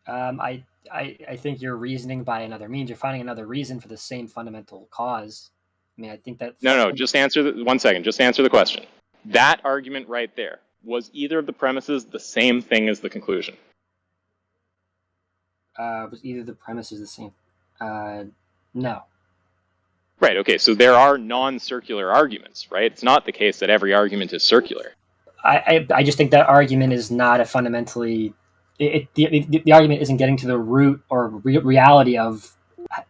I think you're reasoning by another means. You're finding another reason for the same fundamental cause. I mean, I think that. No, just answer 1 second. Just answer the question. That argument right there, was either of the premises the same thing as the conclusion? Was either the premise is the same? No. Right, okay, so there are non-circular arguments, right? It's not the case that every argument is circular. I just think that argument is not a fundamentally. The argument isn't getting to the root or reality of.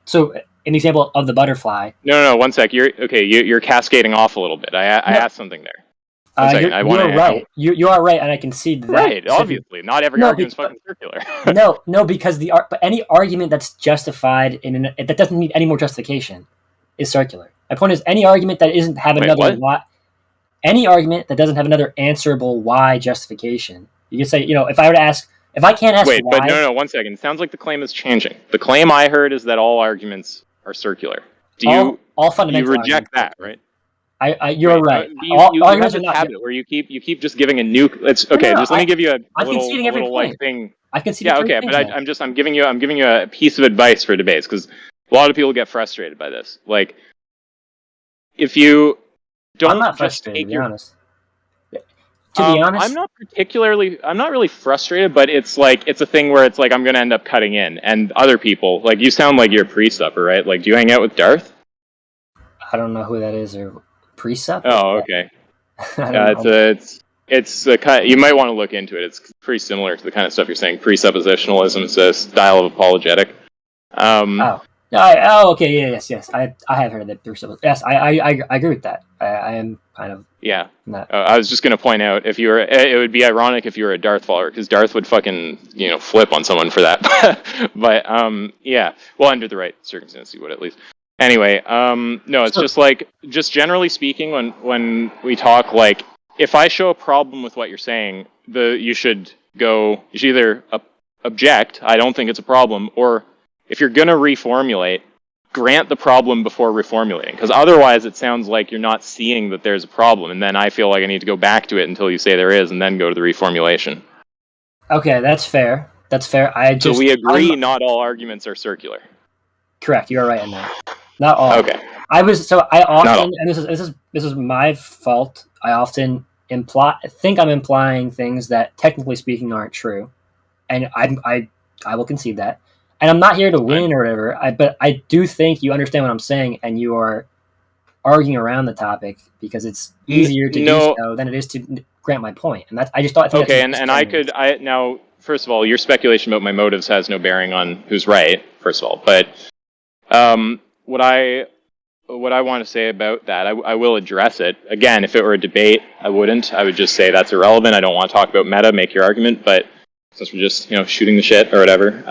So, an example of the butterfly. No, 1 sec. You're cascading off a little bit. I asked something there. 1 second. You're right. You are right, and I concede that. Right, obviously. Not every argument is fucking circular. no, because but any argument that's justified that doesn't need any more justification is circular. My point is, any argument that isn't have another why, any argument that doesn't have another answerable why justification. You can say, if I were to ask, if I can't ask why. Wait, but no, 1 second. It sounds like the claim is changing. The claim I heard is that all arguments are circular. Do all fundamental you reject that, right? You're right. You have this habit where you keep just giving a new. Just let me give you a little like thing. I concede. Yeah, okay, but I'm giving you a piece of advice for debates, because a lot of people get frustrated by this. Like, if you don't, I'm not frustrated, to be honest. To be honest, I'm not really frustrated, but it's a thing where it's like I'm gonna end up cutting in, and other people, like, you sound like you're a pre-supper, right? Like, do you hang out with Darth? I don't know who that is, or pre-sup. Oh, okay. It's a kind. You might want to look into it. It's pretty similar to the kind of stuff you're saying. Presuppositionalism is a style of apologetic. Okay, yes. I have heard of that. Yes, I agree with that. I am kind of I was just going to point out, it would be ironic if you were a Darth follower, because Darth would fucking flip on someone for that. But well, under the right circumstances, he would at least. Anyway, no, it's just generally speaking, when we talk, like, if I show a problem with what you're saying, you should either object, I don't think it's a problem, or if you're going to reformulate, grant the problem before reformulating, because otherwise it sounds like you're not seeing that there's a problem, and then I feel like I need to go back to it until you say there is, and then go to the reformulation. Okay, that's fair. So we agree not all arguments are circular. Correct, you are right in that. Not all. Okay. I often, and this is my fault, I often think I'm implying things that technically speaking aren't true, and I will concede that. And I'm not here to win or whatever, but I do think you understand what I'm saying, and you are arguing around the topic because it's easier to do so than it is to grant my point. And I just thought. Okay, and now, first of all, your speculation about my motives has no bearing on who's right, first of all. But what I want to say about that, I will address it. Again, if it were a debate, I wouldn't. I would just say that's irrelevant. I don't want to talk about meta, make your argument, but since we're just, shooting the shit or whatever.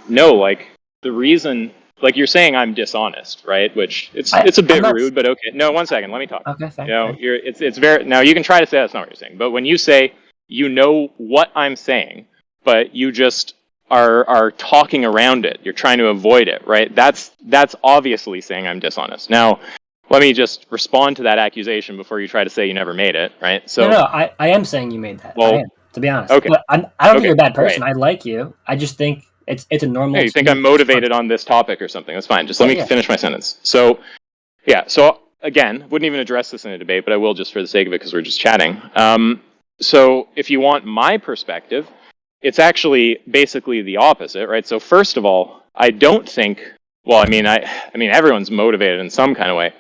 No, like, the reason, like, you're saying I'm dishonest, right? Which it's a bit rude, but okay. No, 1 second, let me talk. Okay, fine. It's very, now you can try to say that's not what you're saying, but when you say what I'm saying, but you just are talking around it, you're trying to avoid it, right? That's obviously saying I'm dishonest. Now, let me just respond to that accusation before you try to say you never made it, right? So no, I am saying you made that. Well, I am, to be honest. Okay. But I don't think you're a bad person. Right. I like you. I just think it's a normal. Hey, you think I'm motivated on this topic or something? That's fine. Just let me finish my sentence. So, So again, wouldn't even address this in a debate, but I will just for the sake of it because we're just chatting. So if you want my perspective, it's actually basically the opposite, right? So first of all, I don't think. Well, I mean, everyone's motivated in some kind of way,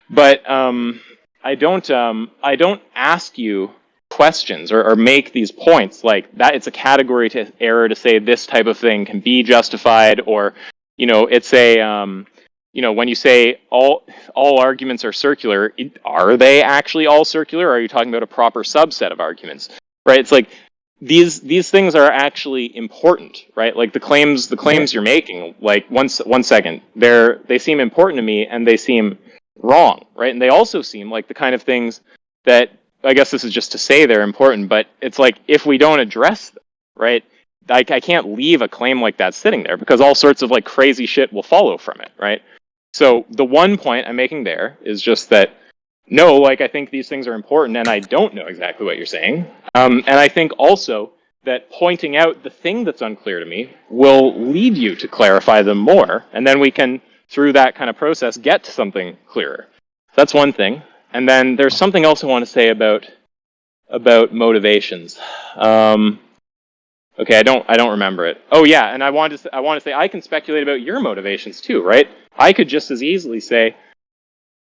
but I don't ask you questions or make these points like that. It's a category to error to say this type of thing can be justified, or it's a when you say all arguments are circular, are they actually all circular, or are you talking about a proper subset of arguments, right? It's like these things are actually important, right? Like the claims you're making, like one second, they seem important to me, and they seem wrong, right? And they also seem like the kind of things that, I guess this is just to say they're important, but it's like, if we don't address them, right, I can't leave a claim like that sitting there, because all sorts of like crazy shit will follow from it, right? So the one point I'm making there is just that, no, like, I think these things are important, and I don't know exactly what you're saying. And I think also that pointing out the thing that's unclear to me will lead you to clarify them more, and then we can, through that kind of process, get to something clearer. That's one thing. And then there's something else I want to say about motivations. Okay, I don't remember it. Oh yeah, and I want to say I can speculate about your motivations too, right? I could just as easily say,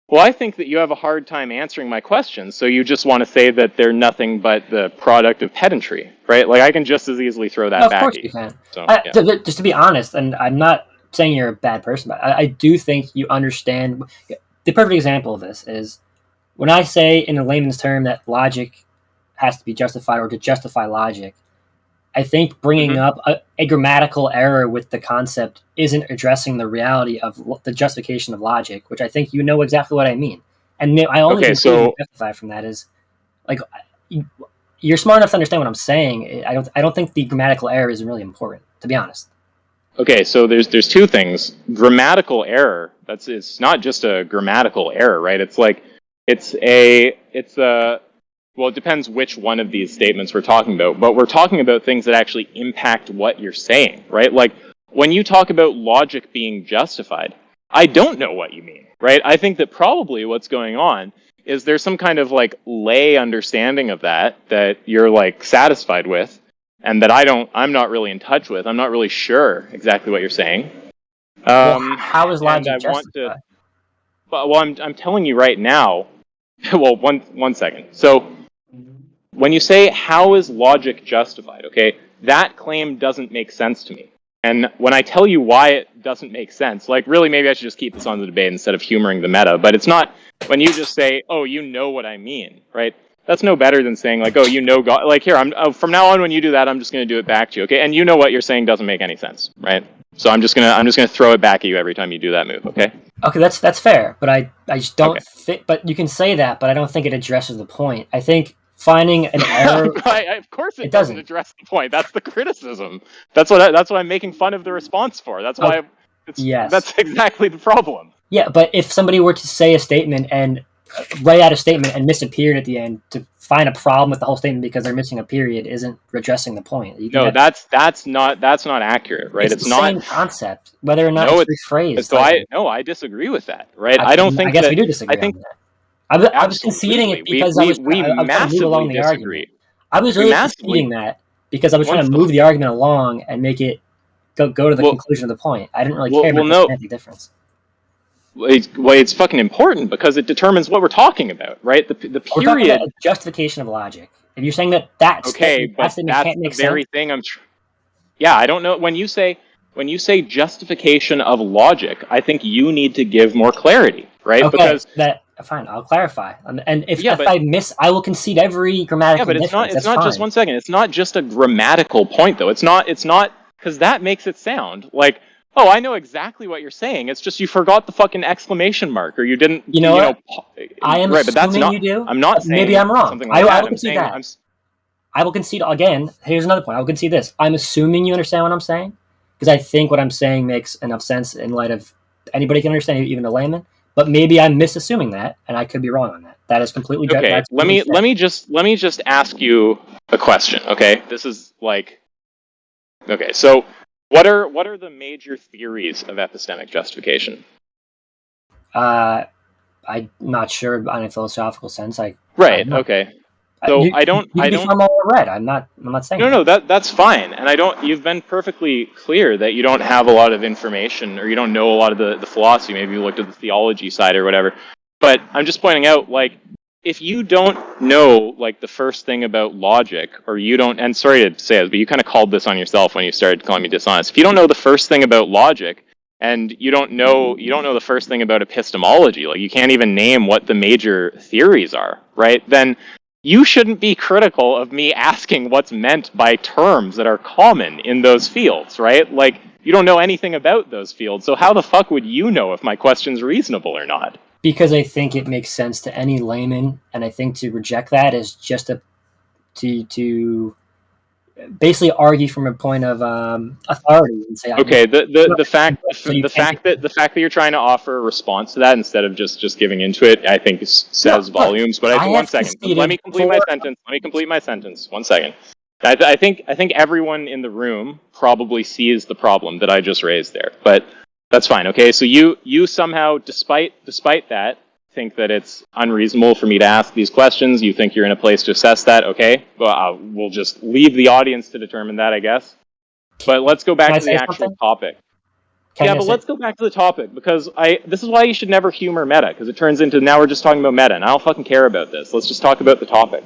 well, I think that you have a hard time answering my questions, so you just want to say that they're nothing but the product of pedantry, right? Like, I can just as easily throw that back at you. Of course you can. So, just to be honest, and I'm not saying you're a bad person, but I do think you understand. The perfect example of this is when I say in a layman's term that logic has to be justified, or to justify logic, I think bringing up a grammatical error with the concept isn't addressing the reality of the justification of logic, which I think you know exactly what I mean. And I only justify from that is, like, you're smart enough to understand what I'm saying. I don't think the grammatical error is really important, to be honest. Okay, so there's two things. Grammatical error, it's not just a grammatical error, right? It's like well, it depends which one of these statements we're talking about, but we're talking about things that actually impact what you're saying, right? Like, when you talk about logic being justified, I don't know what you mean, right? I think that probably what's going on is there's some kind of, like, lay understanding of that you're, like, satisfied with, and that I'm not really in touch with. I'm not really sure exactly what you're saying. How is logic justified? Well, I'm telling you right now. Well, one second. So, when you say, how is logic justified, okay, that claim doesn't make sense to me. And when I tell you why it doesn't make sense, like, really, maybe I should just keep this on the debate instead of humoring the meta, but it's not, when you just say, oh, you know what I mean, right? That's no better than saying, like, oh, you know God, like, here, from now on, when you do that, I'm just going to do it back to you, okay? And you know what you're saying doesn't make any sense, right? So I'm just gonna throw it back at you every time you do that move, okay? Okay, that's fair, but I just don't fit. But you can say that, but I don't think it addresses the point. I think finding an error. Of course, it doesn't address the point. That's the criticism. That's what I'm making fun of the response for. That's why. That's exactly the problem. Yeah, but if somebody were to say a statement and write out a statement and miss a period at the end, to find a problem with the whole statement because they're missing a period isn't addressing the point. No, that's not accurate, right? It's not the same concept, whether or not it's rephrased. So I disagree with that, right? I don't think. I guess we do disagree. I think on that. I was conceding it because I was trying to move along the argument. I was really conceding that because I was trying to move the argument along and make it go to the conclusion of the point. I didn't really care about the semantic difference. Well, it's fucking important because it determines what we're talking about, right? The period. We're talking about a justification of logic. If you're saying that's okay, but that's the very thing I'm. Yeah, I don't know. When you say justification of logic, I think you need to give more clarity, right? Okay, because fine, I'll clarify. And if I miss, I will concede every grammatical difference. Yeah, but it's not just 1 second. It's not just a grammatical point, though. It's not because that makes it sound like, oh, I know exactly what you're saying. It's just you forgot the fucking exclamation mark, or you didn't. You know what? I am assuming you do. I'm not saying. Maybe I'm wrong. Something like I will concede that. I will concede again. Here's another point. I will concede this. I'm assuming you understand what I'm saying because I think what I'm saying makes enough sense in light of anybody can understand, even a layman. But maybe I'm misassuming that, and I could be wrong on that. That is completely okay. Let me just ask you a question. Okay, this is like, okay, so. What are the major theories of epistemic justification? I'm not sure on a philosophical sense. Right. Okay. So I don't. Right. I'm not saying. No. That's fine. And you've been perfectly clear that you don't have a lot of information, or you don't know a lot of the philosophy. Maybe you looked at the theology side or whatever. But I'm just pointing out, like, if you don't know, like, the first thing about logic, or you don't, and sorry to say this, but you kind of called this on yourself when you started calling me dishonest. If you don't know the first thing about logic, and you don't know the first thing about epistemology, like, you can't even name what the major theories are, right? Then you shouldn't be critical of me asking what's meant by terms that are common in those fields, right? Like, you don't know anything about those fields, so how the fuck would you know if my question's reasonable or not? Because I think it makes sense to any layman, and I think to reject that is just to basically argue from a point of authority and say, okay, the fact that you're trying to offer a response to that instead of just giving into it, I think says volumes. But one second, let me complete my sentence. 1 second. I think everyone in the room probably sees the problem that I just raised there, but that's fine. Okay, so you somehow, despite that, think that it's unreasonable for me to ask these questions. You think you're in a place to assess that. Okay, well, we'll just leave the audience to determine that, I guess. But let's go back to the actual topic. Let's go back to the topic, because this is why you should never humor meta, because it turns into now we're just talking about meta, and I don't fucking care about this. Let's just talk about the topic.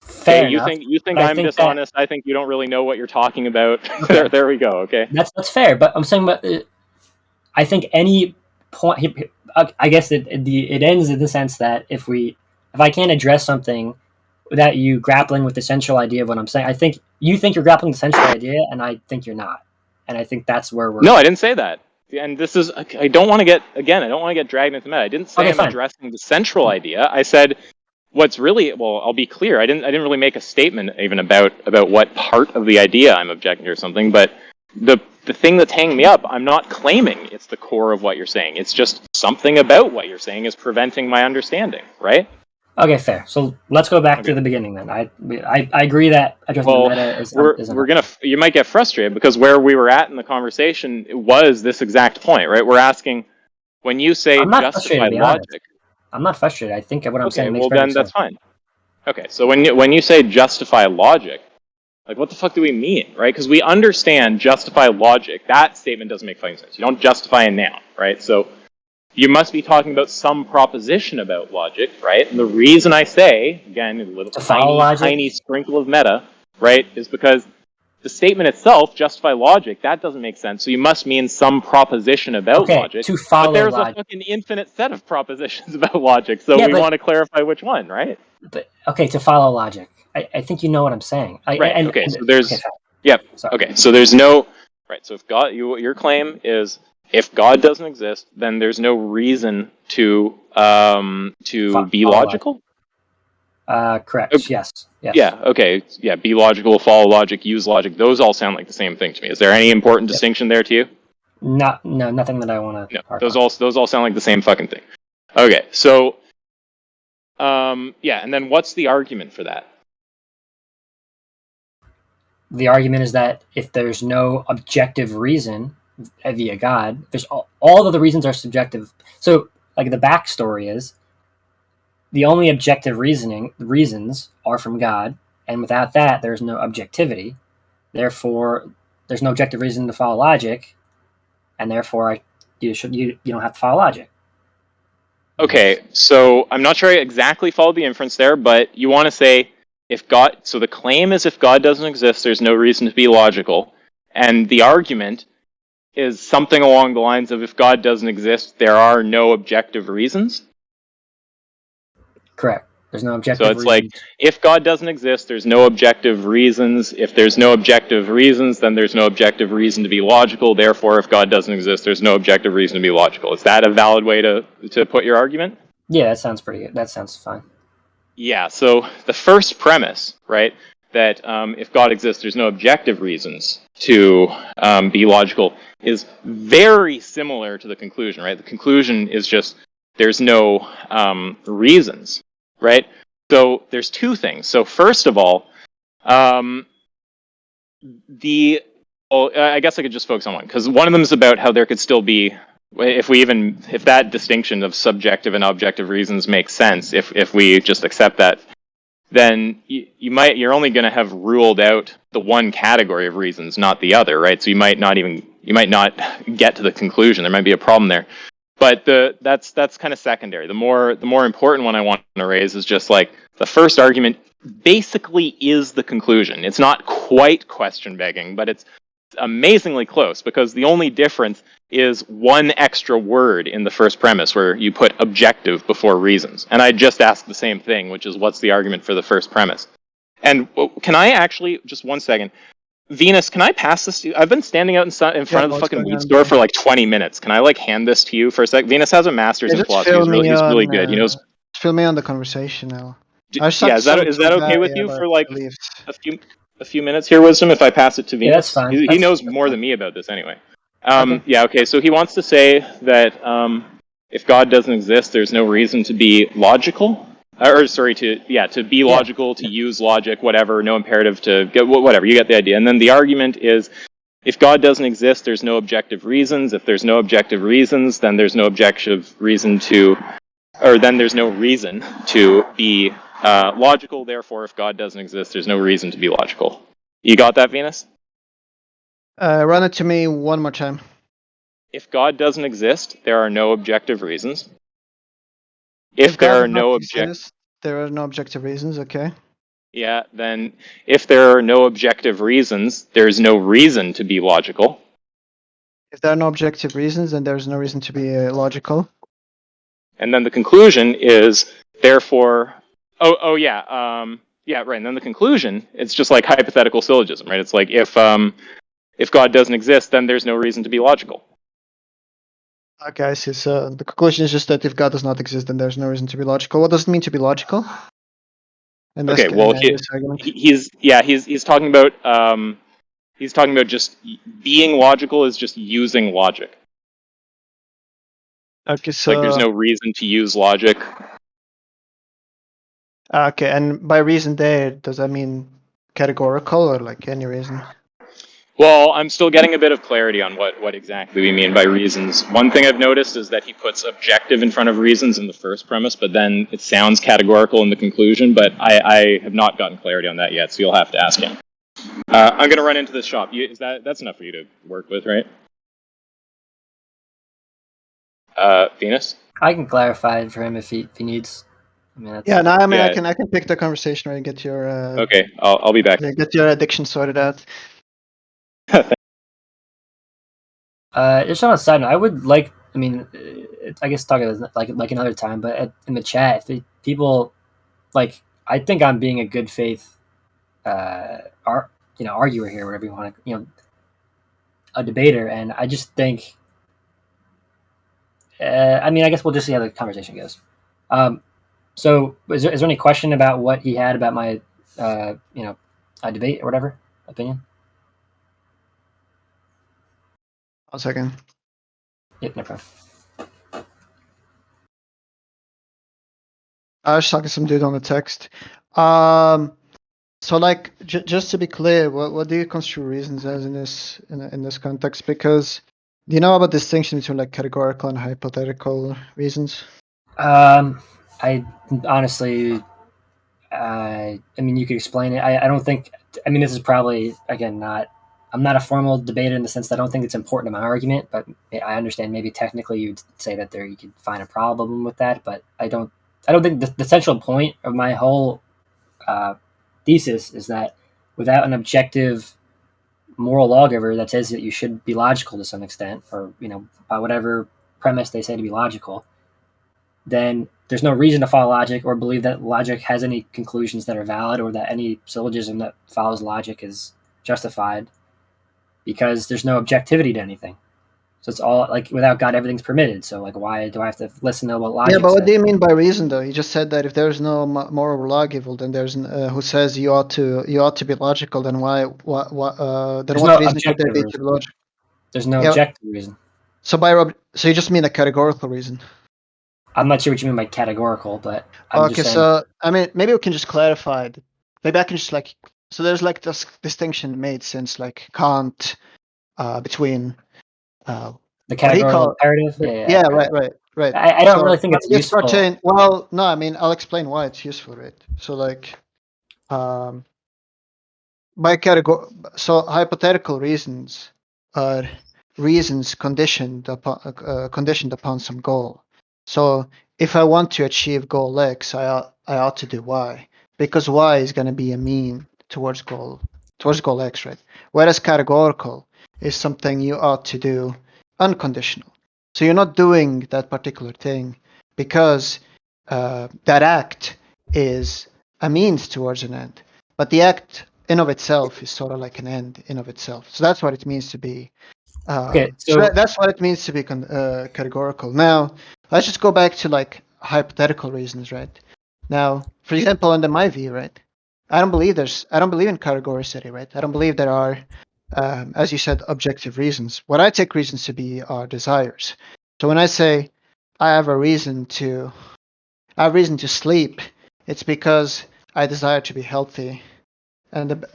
Fair enough. You think I'm dishonest. I think you don't really know what you're talking about. There we go. Okay, that's fair. But I'm saying, I think any point, I guess it ends in the sense that if I can't address something without you grappling with the central idea of what I'm saying, I think you think you're grappling with the central idea, and I think you're not. And I think that's where we're. No, I didn't say that. And this is, I don't want to get dragged into meta. I didn't say I'm addressing the central idea. I said what's really, well, I'll be clear. I didn't really make a statement even about what part of the idea I'm objecting to or something, but the thing that's hanging me up, I'm not claiming it's the core of what you're saying. It's just something about what you're saying is preventing my understanding, right? Okay, fair. So let's go back to the beginning then. I agree that addressing meta is you might get frustrated, because where we were at in the conversation was this exact point, right? We're asking, when you say justify logic. I'm not frustrated. I think what I'm saying makes sense. Well, then that's fine. Okay, so when you say justify logic, like, what the fuck do we mean, right? Because we understand justify logic. That statement doesn't make fucking sense. You don't justify a noun, right? So you must be talking about some proposition about logic, right? And the reason I say, again, a little tiny sprinkle of meta, right, is because the statement itself, justify logic, that doesn't make sense. So you must mean some proposition about logic. To follow but there's logic. A fucking infinite set of propositions about logic. So we want to clarify which one, right? But to follow logic, I think you know what I'm saying. So there's so there's no right. So if God, your claim is, if God doesn't exist, then there's no reason to be logical. Correct. Okay. Yes. Yeah. Okay. Yeah. Be logical. Follow logic. Use logic. Those all sound like the same thing to me. Is there any important distinction there to you? No. Nothing that I want to. No. Those all sound like the same fucking thing. Okay. So. And then what's the argument for that? The argument is that if there's no objective reason via God, there's all of the reasons are subjective. So, like, the backstory is the only objective reasons are from God, and without that, there's no objectivity. Therefore, there's no objective reason to follow logic, and therefore, you don't have to follow logic. Okay, so I'm not sure I exactly followed the inference there, but you want to say, so the claim is, if God doesn't exist, there's no reason to be logical, and the argument is something along the lines of, if God doesn't exist, there are no objective reasons? Correct. There's no objective reasons. So it's like, if God doesn't exist, there's no objective reasons. If there's no objective reasons, then there's no objective reason to be logical. Therefore, if God doesn't exist, there's no objective reason to be logical. Is that a valid way to put your argument? Yeah, that sounds pretty good. That sounds fine. Yeah, so the first premise, right, that if God exists, there's no objective reasons to be logical, is very similar to the conclusion, right? The conclusion is just, there's no reasons, right? So there's two things. So first of all, I guess I could just focus on one, because one of them is about how there could still be, if that distinction of subjective and objective reasons makes sense, if we just accept that, then you're only going to have ruled out the one category of reasons, not the other, right? So you might not get to the conclusion. There might be a problem there. But that's kind of secondary. The more important one I want to raise is just like, the first argument basically is the conclusion. It's not quite question begging, but it's amazingly close, because the only difference is one extra word in the first premise, where you put objective before reasons. And I just asked the same thing, which is, what's the argument for the first premise? And can I actually, just 1 second, Venus, can I pass this to you? I've been standing out in front of the fucking weed store for like 20 minutes. Can I hand this to you for a sec? Venus has a master's in philosophy. He's really good. He knows. Fill me on the conversation now. Is that okay with you for like a few minutes here, Wisdom, if I pass it to Venus? Yeah, that's fine. He knows more than me about this anyway. Okay, so he wants to say that if God doesn't exist, there's no reason to be logical. to be logical, to use logic, whatever, no imperative to get whatever. You get the idea. And then the argument is, if God doesn't exist, there's no objective reasons. If there's no objective reasons, then there's no objective reason to, or then there's no reason to be logical. Therefore, if God doesn't exist, there's no reason to be logical. You got that, Venus? Run it to me one more time. If God doesn't exist, there are no objective reasons. If there are no objective reasons, okay. Yeah, then if there are no objective reasons, there's no reason to be logical. If there are no objective reasons, then there's no reason to be logical. And then the conclusion is, therefore, right. And then the conclusion, it's just like hypothetical syllogism, right? It's like if God doesn't exist, then there's no reason to be logical. Okay, I see. So the conclusion is just that if God does not exist, then there's no reason to be logical. What does it mean to be logical? Okay, well, he's talking about just being logical is just using logic. Okay, so like there's no reason to use logic. Okay, and by reason there, does that mean categorical or like any reason? Well, I'm still getting a bit of clarity on what exactly we mean by reasons. One thing I've noticed is that he puts objective in front of reasons in the first premise, but then it sounds categorical in the conclusion, but I have not gotten clarity on that yet, so you'll have to ask him. I'm going to run into this shop. That's enough for you to work with, right? Venus? I can clarify it for him if he needs. I can pick the conversation right and get your... okay, I'll be back. Get your addiction sorted out. Just on a side note, I would like, I guess talk about it like another time, but in the chat, if people, like, I think I'm being a good faith, arguer here, whatever you want to, a debater, and I just think, I guess we'll just see how the conversation goes. So is there any question about what he had about my, a debate or whatever opinion? 1 second. Yep, no problem. I was talking to some dude on the text. So like, just to be clear, what do you construe reasons as in this context? Because do you know about the distinction between like categorical and hypothetical reasons? I honestly, you could explain it. I don't think. This is probably again not. I'm not a formal debater in the sense that I don't think it's important to my argument, but I understand maybe technically you'd say that you could find a problem with that, but I don't think the central point of my whole thesis is that without an objective moral lawgiver that says that you should be logical to some extent, or by whatever premise they say to be logical, then there's no reason to follow logic or believe that logic has any conclusions that are valid, or that any syllogism that follows logic is justified, because there's no objectivity to anything. So it's all like, without God, everything's permitted. So like, why do I have to listen to what logic? Yeah, but what do you mean by reason, though? You just said that if there's no moral lawgiver, then there's who says you ought to be logical. Then what reason could there be to be logical? There's no objective reason. So you just mean a categorical reason? I'm not sure what you mean by categorical, but so maybe we can just clarify. Maybe I can just so there's like this distinction made since like Kant between the categorical imperative. Yeah, right. I don't really think it's useful. Well, no, I'll explain why it's useful, right? So like, hypothetical reasons are reasons conditioned upon some goal. So if I want to achieve goal X, I ought to do Y, because Y is going to be a mean towards goal X, right? Whereas categorical is something you ought to do unconditional. So you're not doing that particular thing because that act is a means towards an end, but the act in of itself is sort of like an end in of itself. So that's what it means to be. That's what it means to be categorical. Now, let's just go back to like hypothetical reasons, right? Now, for example, under my view, right, I don't believe in categoricity, right? I don't believe there are, as you said, objective reasons. What I take reasons to be are desires. So when I say I have reason to sleep It's because I desire to be healthy, and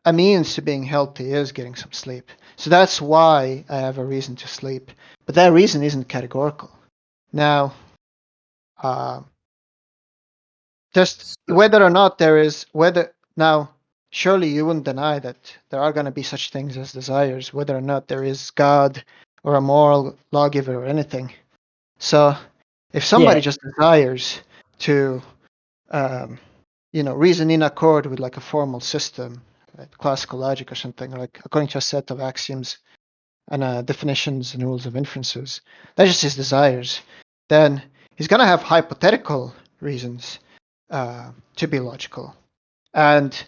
a means to being healthy is getting some sleep. So that's why I have a reason to sleep. But that reason isn't categorical. Now, just whether or not there is now, surely you wouldn't deny that there are going to be such things as desires, whether or not there is God or a moral lawgiver or anything. So if somebody just desires to reason in accord with like a formal system, like classical logic or something, like according to a set of axioms and definitions and rules of inferences, that's just his desires, then he's going to have hypothetical reasons to be logical. And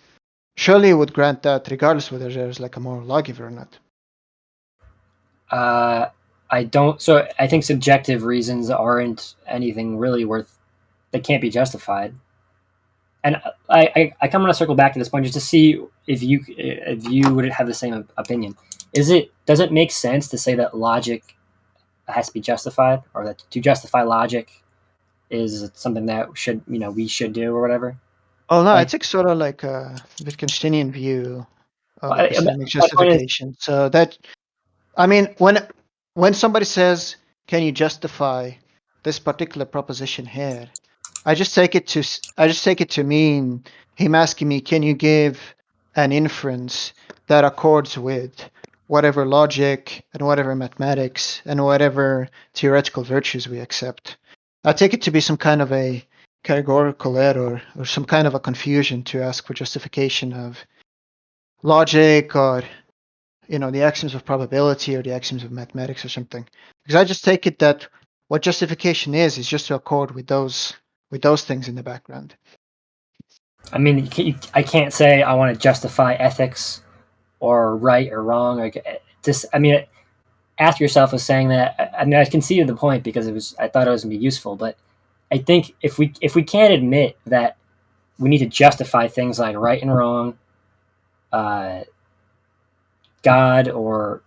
surely would grant that regardless whether there's like a moral lawgiver or not. I don't. So I think subjective reasons aren't anything really worth. They can't be justified. And I kind of want to circle back to this point just to see if you would have the same opinion. Does it make sense to say that logic has to be justified, or that to justify logic is something that we should do or whatever? Oh no, it's sort of like a Wittgensteinian view of epistemic justification. So that, I mean, when somebody says, "Can you justify this particular proposition here?" I just take it to mean him asking me, "Can you give an inference that accords with whatever logic and whatever mathematics and whatever theoretical virtues we accept?" I take it to be some kind of a categorical error or some kind of a confusion to ask for justification of logic or the axioms of probability or the axioms of mathematics or something. Because I just take it that what justification is just to accord with those things in the background. I mean, I can't say I want to justify ethics or right or wrong. Like just, I mean, ask yourself was saying that. I mean, I conceded the point because I thought it was gonna be useful, but I think if we can't admit that we need to justify things like right and wrong, God, or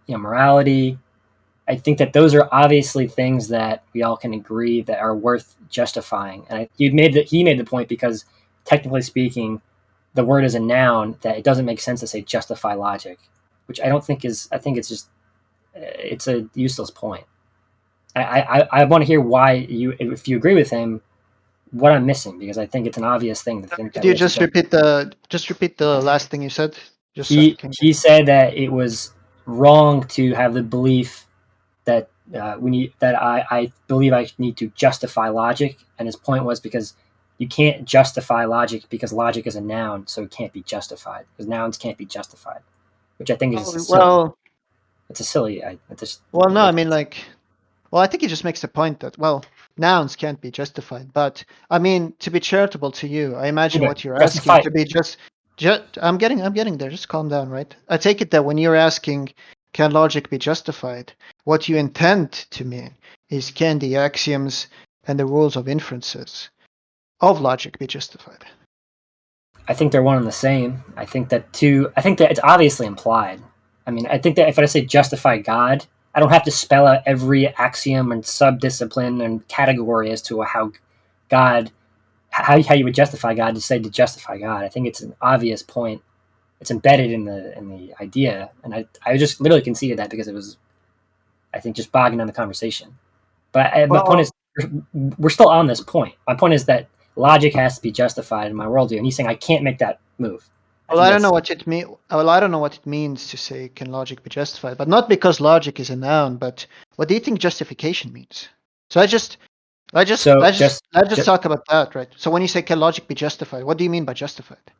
morality, I think that those are obviously things that we all can agree that are worth justifying. And he made the point because technically speaking, the word is a noun that it doesn't make sense to say justify logic, which I don't think is. I think it's a useless point. I want to hear why if you agree with him, what I'm missing, because I think it's an obvious thing to think. Could you just repeat the last thing you said? He said that it was wrong to have the belief that I believe I need to justify logic, and his point was because you can't justify logic because logic is a noun, so it can't be justified because nouns can't be justified, which I think is it's a silly. I mean, I think he just makes the point that nouns can't be justified, but I mean, to be charitable to you, I imagine what you're asking to be just. I'm getting there. Just calm down, right? I take it that when you're asking, can logic be justified? What you intend to mean is, can the axioms and the rules of inferences of logic be justified? I think they're one and the same. I think that it's obviously implied. I mean, I think that if I say justify God, I don't have to spell out every axiom and subdiscipline and category as to how you would justify God to justify God. I think it's an obvious point. It's embedded in the idea, and I just literally conceded that because it was, I think, just bogging down the conversation. But my point is, we're still on this point. My point is that logic has to be justified in my worldview, and he's saying I can't make that move. I don't know what it means. I don't know what it means to say can logic be justified, but not because logic is a noun. But what do you think justification means? So let's just talk about that, right? So when you say can logic be justified, what do you mean by justified?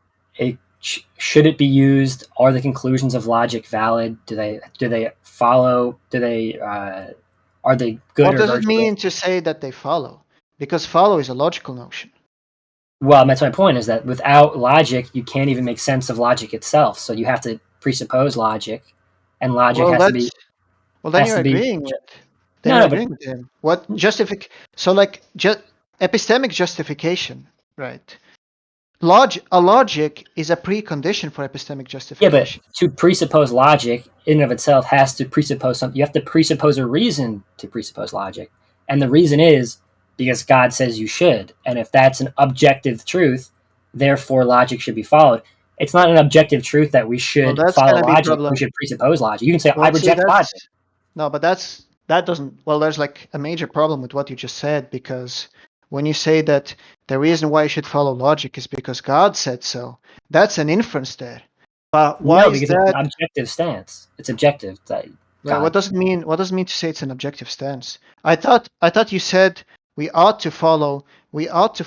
Should it be used? Are the conclusions of logic valid? Do they follow? Are they good? What does it mean to say that they follow? Because follow is a logical notion. Well, that's my point, is that without logic, you can't even make sense of logic itself. So you have to presuppose logic, and logic has to be. Well, then you're agreeing with. Then you're agreeing with him. What So epistemic justification, right? A logic is a precondition for epistemic justification. Yeah, but to presuppose logic in and of itself has to presuppose something. You have to presuppose a reason to presuppose logic, and the reason is because God says you should. And if that's an objective truth, therefore logic should be followed. It's not an objective truth that we should follow logic. We should presuppose logic. You can say, I reject logic. No, but that doesn't. Well, there's like a major problem with what you just said, because when you say that the reason why you should follow logic is because God said so, that's an inference there. But why is that? It's an objective stance. It's objective. Well, what does it mean? What does it mean to say it's an objective stance? I thought you said we ought to follow. We ought to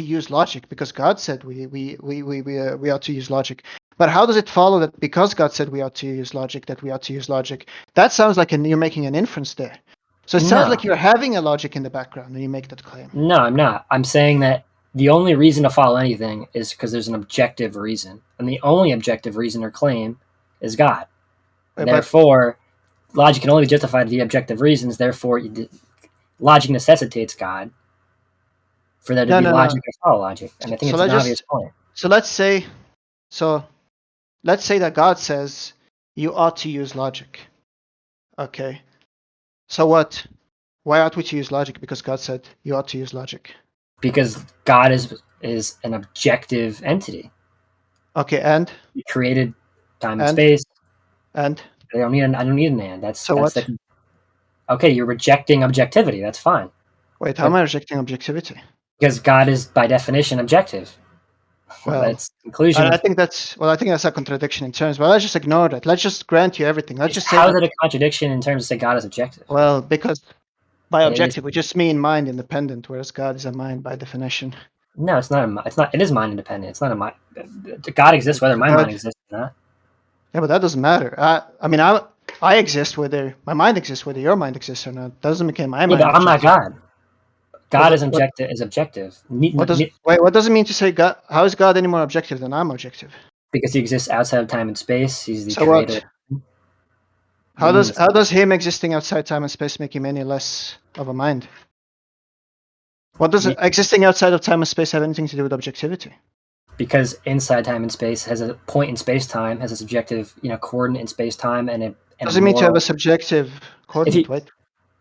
use logic because God said we ought to use logic. But how does it follow that because God said we ought to use logic, that we ought to use logic? That sounds like you're making an inference there. So it sounds like you're having a logic in the background when you make that claim. No, I'm not. I'm saying that the only reason to follow anything is because there's an objective reason. And the only objective reason or claim is God. Therefore, logic can only be justified the objective reasons. Therefore, logic necessitates God for there to be logic or follow logic. And I think it's an obvious point. So let's say that God says you ought to use logic. Okay. So what? Why ought we to use logic? Because God said you ought to use logic. Because God is an objective entity. Okay, and He created time and space. And I don't need an and. That's what? Okay, you're rejecting objectivity. That's fine. Wait, how am I rejecting objectivity? Because God is by definition objective. Well, that's conclusion. I think that's a contradiction in terms. But let's just ignore that. Let's just grant you everything. Let's just say how is it a contradiction in terms of say God is objective? Well, because by objective we just mean mind independent, whereas God is a mind by definition. No, it's not. It's not. It is mind independent. It's not a mind. God exists whether my mind exists or not. Yeah, but that doesn't matter. I exist whether my mind exists, whether your mind exists or not. That doesn't make my mind. But I'm not God. God is objective. Is objective. What does it mean to say God? How is God any more objective than I'm objective? Because he exists outside of time and space. He's the creator. How does him existing outside time and space make him any less of a mind? What does existing outside of time and space have anything to do with objectivity? Because inside time and space has a point in space time, has a subjective, coordinate in space time, and does it mean to have a subjective coordinate?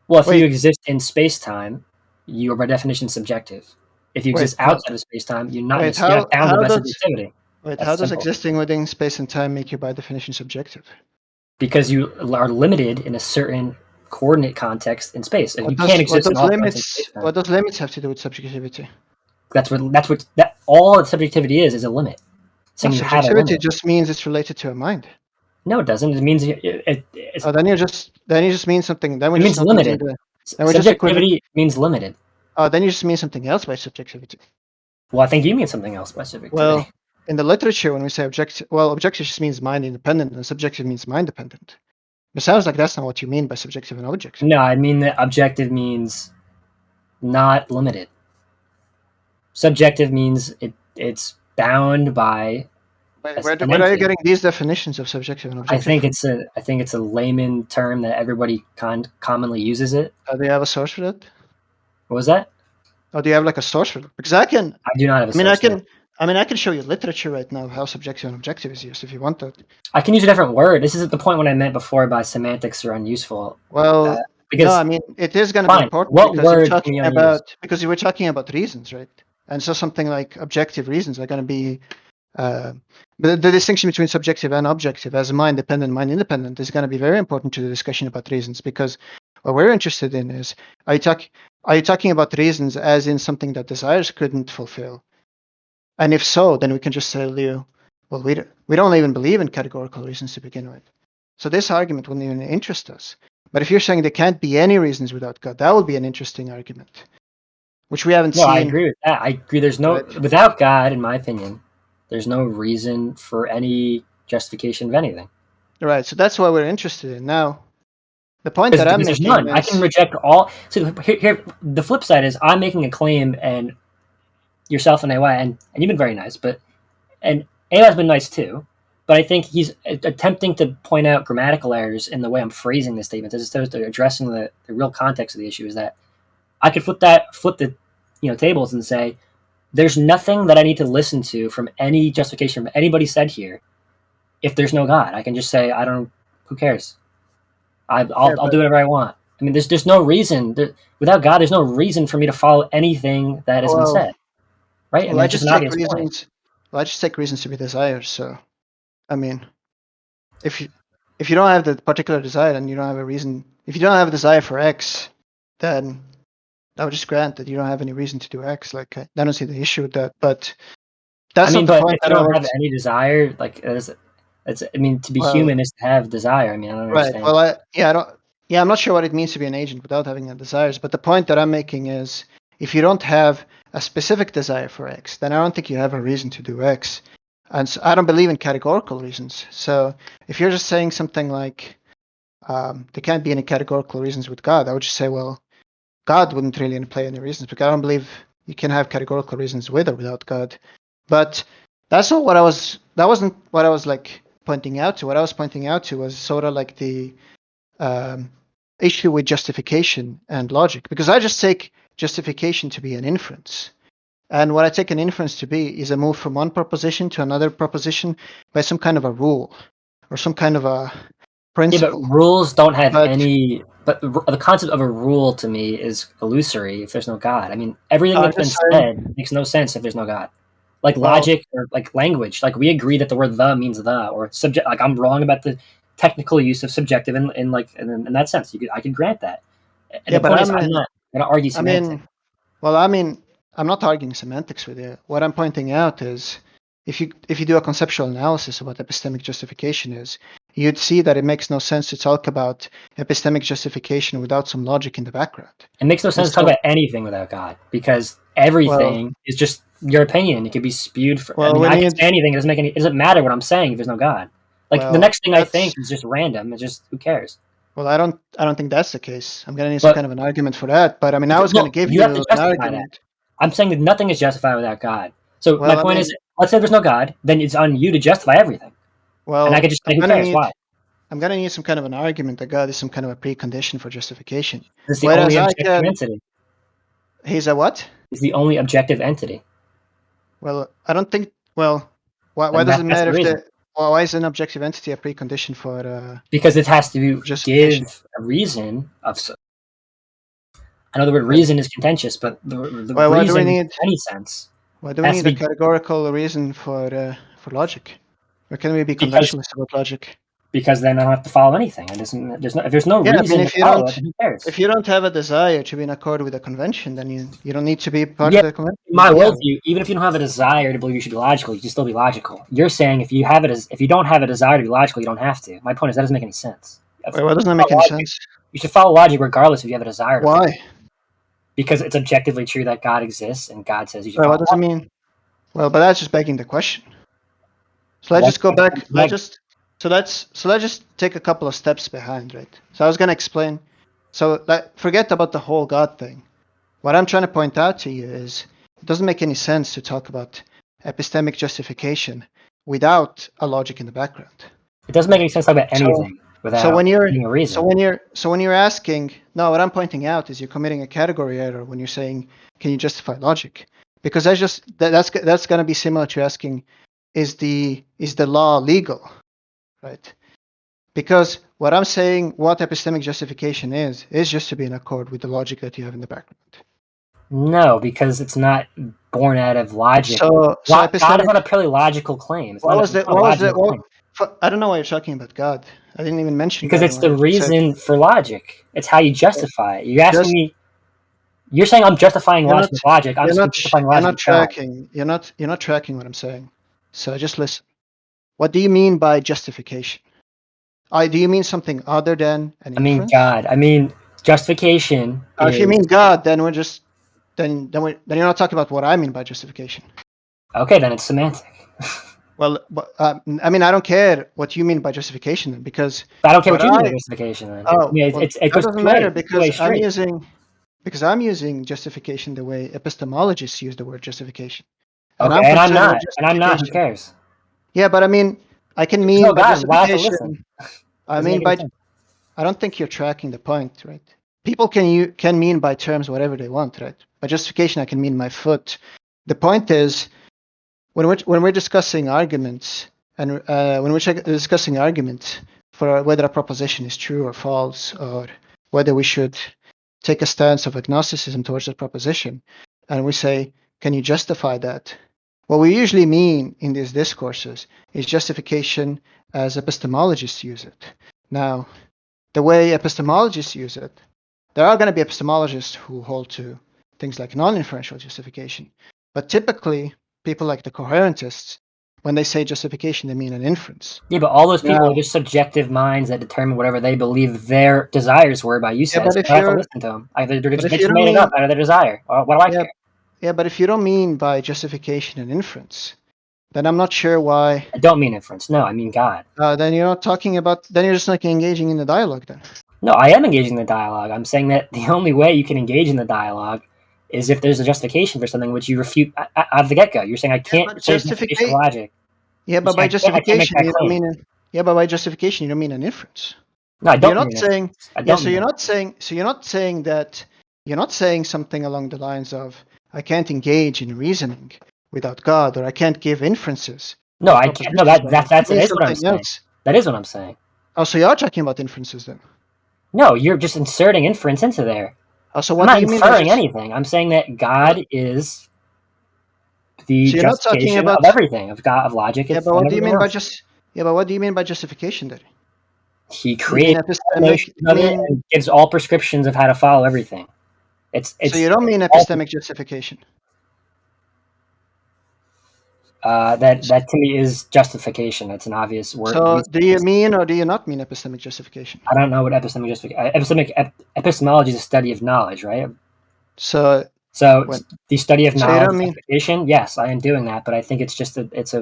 If you exist in space time, you are by definition subjective. If you exist outside of space time, you're not bound by subjectivity. How does existing within space and time make you by definition subjective? Because you are limited in a certain coordinate context in space. You can't exist in all points in space-time. What does limits have to do with subjectivity? All subjectivity is a limit. So subjectivity just means it's related to a mind. No, it doesn't. It means then you just mean something. Then it means limited. Subjectivity means limited. Oh, then you just mean something else by subjectivity. Well, I think you mean something else by subjectivity. Well, in the literature, when we say objective just means mind independent, and subjective means mind dependent. It sounds like that's not what you mean by subjective and objective. No, I mean that objective means not limited. Subjective means it's bound by. Where are you getting these definitions of subjective and objective? I think it's a layman term that everybody commonly uses it. Do you have a source for that? What was that? Oh, do you have like a source for that? Because I do not have a source. I can show you literature right now how subjective and objective is used if you want that. I can use a different word. This isn't the point when I meant before by semantics are unuseful. Well, it is going to be important because you were talking about reasons, right? And so something like objective reasons are going to be the distinction between subjective and objective as mind dependent, mind independent is going to be very important to the discussion about reasons, because what we're interested in is are you talking about reasons as in something that desires couldn't fulfill? And if so, then we can just tell you, well, we don't even believe in categorical reasons to begin with. So this argument wouldn't even interest us. But if you're saying there can't be any reasons without God, that would be an interesting argument, which we haven't seen. I agree with that. I agree. Without God, in my opinion, there's no reason for any justification of anything. Right. So that's what we're interested in. Now, the point that I'm making is... I can reject all... So here, the flip side is I'm making a claim, and yourself and AY, and you've been very nice, and AY's been nice too, but I think he's attempting to point out grammatical errors in the way I'm phrasing the statements as opposed to addressing the real context of the issue. Is that I could flip the tables and say, there's nothing that I need to listen to from any justification from anybody said here if there's no God. I can just say, who cares? I'll do whatever I want. I mean, there's no reason without God. There's no reason for me to follow anything that has been said, right? Well, I mean, it's just an obvious reasons. point. Well, I just take reasons to be desires. So, I mean, if you don't have the particular desire and you don't have a reason, if you don't have a desire for X, then I would just grant that you don't have any reason to do X. Like, I don't see the issue with that. But that's not the point. If you don't have any desire, like I mean, to be human is to have desire. I mean, I don't understand. Right. Well, I'm not sure what it means to be an agent without having the desires. But the point that I'm making is, if you don't have a specific desire for X, then I don't think you have a reason to do X. And so I don't believe in categorical reasons. So if you're just saying something like, there can't be any categorical reasons with God, I would just say, well, God wouldn't really play any reasons, because I don't believe you can have categorical reasons with or without God. But that's not what that wasn't what I was like pointing out to. What I was pointing out to was sort of like the issue with justification and logic, because I just take justification to be an inference. And what I take an inference to be is a move from one proposition to another proposition by some kind of a rule or some kind of a principle. Yeah, but rules don't have any. But the concept of a rule to me is illusory if there's no God. I mean, everything that's been said makes no sense if there's no God. Like logic or like language, like we agree that the word "the" means "the," or subject. Like I'm wrong about the technical use of subjective in that sense. I could grant that. And the point is, I'm not going to argue semantics. I'm not arguing semantics with you. What I'm pointing out is, if you do a conceptual analysis of what epistemic justification is, you'd see that it makes no sense to talk about epistemic justification without some logic in the background. It makes no sense to talk about anything without God, because everything is just your opinion. It can be spewed. I can say anything. It doesn't matter what I'm saying if there's no God. Like the next thing I think is just random. It's just, who cares? Well, I don't think that's the case. I'm going to need some kind of an argument for that. But I mean, I was going to give you an argument. That. I'm saying that nothing is justified without God. So my point is, let's say there's no God, then it's on you to justify everything. Well, and I could just say, who cares? Why? I'm going to need some kind of an argument that God is some kind of a precondition for justification. It's the only objective entity. He's a what? He's the only objective entity. Well, I don't think. Well, why does it matter if why is an objective entity a precondition for? Because it has to give a reason of. I know the word reason is contentious, but the reason in any sense. Why do we need a categorical reason for logic? Or can we be conventionalist about logic? Because then I don't have to follow anything. If there's no reason to follow it, who cares? If you don't have a desire to be in accord with a convention, then you don't need to be part of the convention. My worldview, even if you don't have a desire to believe you should be logical, you can still be logical. You're saying if you don't have a desire to be logical, you don't have to. My point is that doesn't make any sense. Wait, why doesn't that make any sense? You should follow logic regardless if you have a desire to. Why? Because it's objectively true that God exists, and God says you should. What does it mean? Well, but that's just begging the question. So let's just go back. So let's just take a couple of steps behind, right? So I was going to explain. So forget about the whole God thing. What I'm trying to point out to you is it doesn't make any sense to talk about epistemic justification without a logic in the background. It doesn't make any sense to talk about anything without a reason. So when you're asking, no, what I'm pointing out is you're committing a category error when you're saying, can you justify logic? Because that's going to be similar to asking, is the law legal? Right? Because what I'm saying, what epistemic justification is just to be in accord with the logic that you have in the background. No, because it's not born out of logic. So God is not a purely logical claim. I don't know why you're talking about God. I didn't even mention because God it's the reason for logic. It's how you justify it. You're asking me. You're saying I'm justifying logic with logic. I'm just justifying logic. You're not tracking what I'm saying. So just listen. What do you mean by justification? Do you mean something other than an inference? I mean God. I mean justification. If you mean God, then then you're not talking about what I mean by justification. Okay, then it's semantic. Well, I mean, I don't care what you mean by justification, then, because I don't care what you mean by justification. Then. It doesn't matter because I'm using justification the way epistemologists use the word justification. And I'm not. Who cares? Yeah, but I mean, I can mean by justification. I don't think you're tracking the point, right? People can mean by terms whatever they want, right? By justification, I can mean my foot. The point is, when we're discussing arguments, and when we're discussing arguments for whether a proposition is true or false, or whether we should take a stance of agnosticism towards that proposition, and we say, can you justify that? What we usually mean in these discourses is justification as epistemologists use it. Now, the way epistemologists use it, there are going to be epistemologists who hold to things like non-inferential justification, but typically people like the coherentists, when they say justification, they mean an inference. Yeah, but all those people are just subjective minds that determine whatever they believe their desires were by you said. So I have to listen to them. Either they just made it up out of their desire. What do I care? Yeah, but if you don't mean by justification and inference, then I'm not sure why. I don't mean inference. No, I mean God. Then you're not talking about. Then you're just not engaging in the dialogue. Then. No, I am engaging in the dialogue. I'm saying that the only way you can engage in the dialogue is if there's a justification for something which you refute out of the get-go. You're saying I can't say justification logic. Yeah, but by justification you don't mean. Yeah, but by justification you don't mean an inference. No, I don't. You're not saying. Yeah, so you're not saying. So you're not saying that. You're not saying something along the lines of, I can't engage in reasoning without God, or I can't give inferences. No, I can't. No, that is what I'm saying. That is what I'm saying. Oh, so you are talking about inferences then? No, you're just inserting inference into there. Oh, so what I'm do you not inferring anything. I'm saying that God is the justification of everything, of God, of logic. Yeah, but what do you mean by what do you mean by justification then? He created and gives all prescriptions of how to follow everything. It's so you don't mean epistemic justification. That to me is justification. It's an obvious word. So do you mean or do you not mean epistemic justification? I don't know what epistemic justification. Epistemology is a study of knowledge, right? So the study of knowledge justification. Yes, I am doing that, but I think it's just it's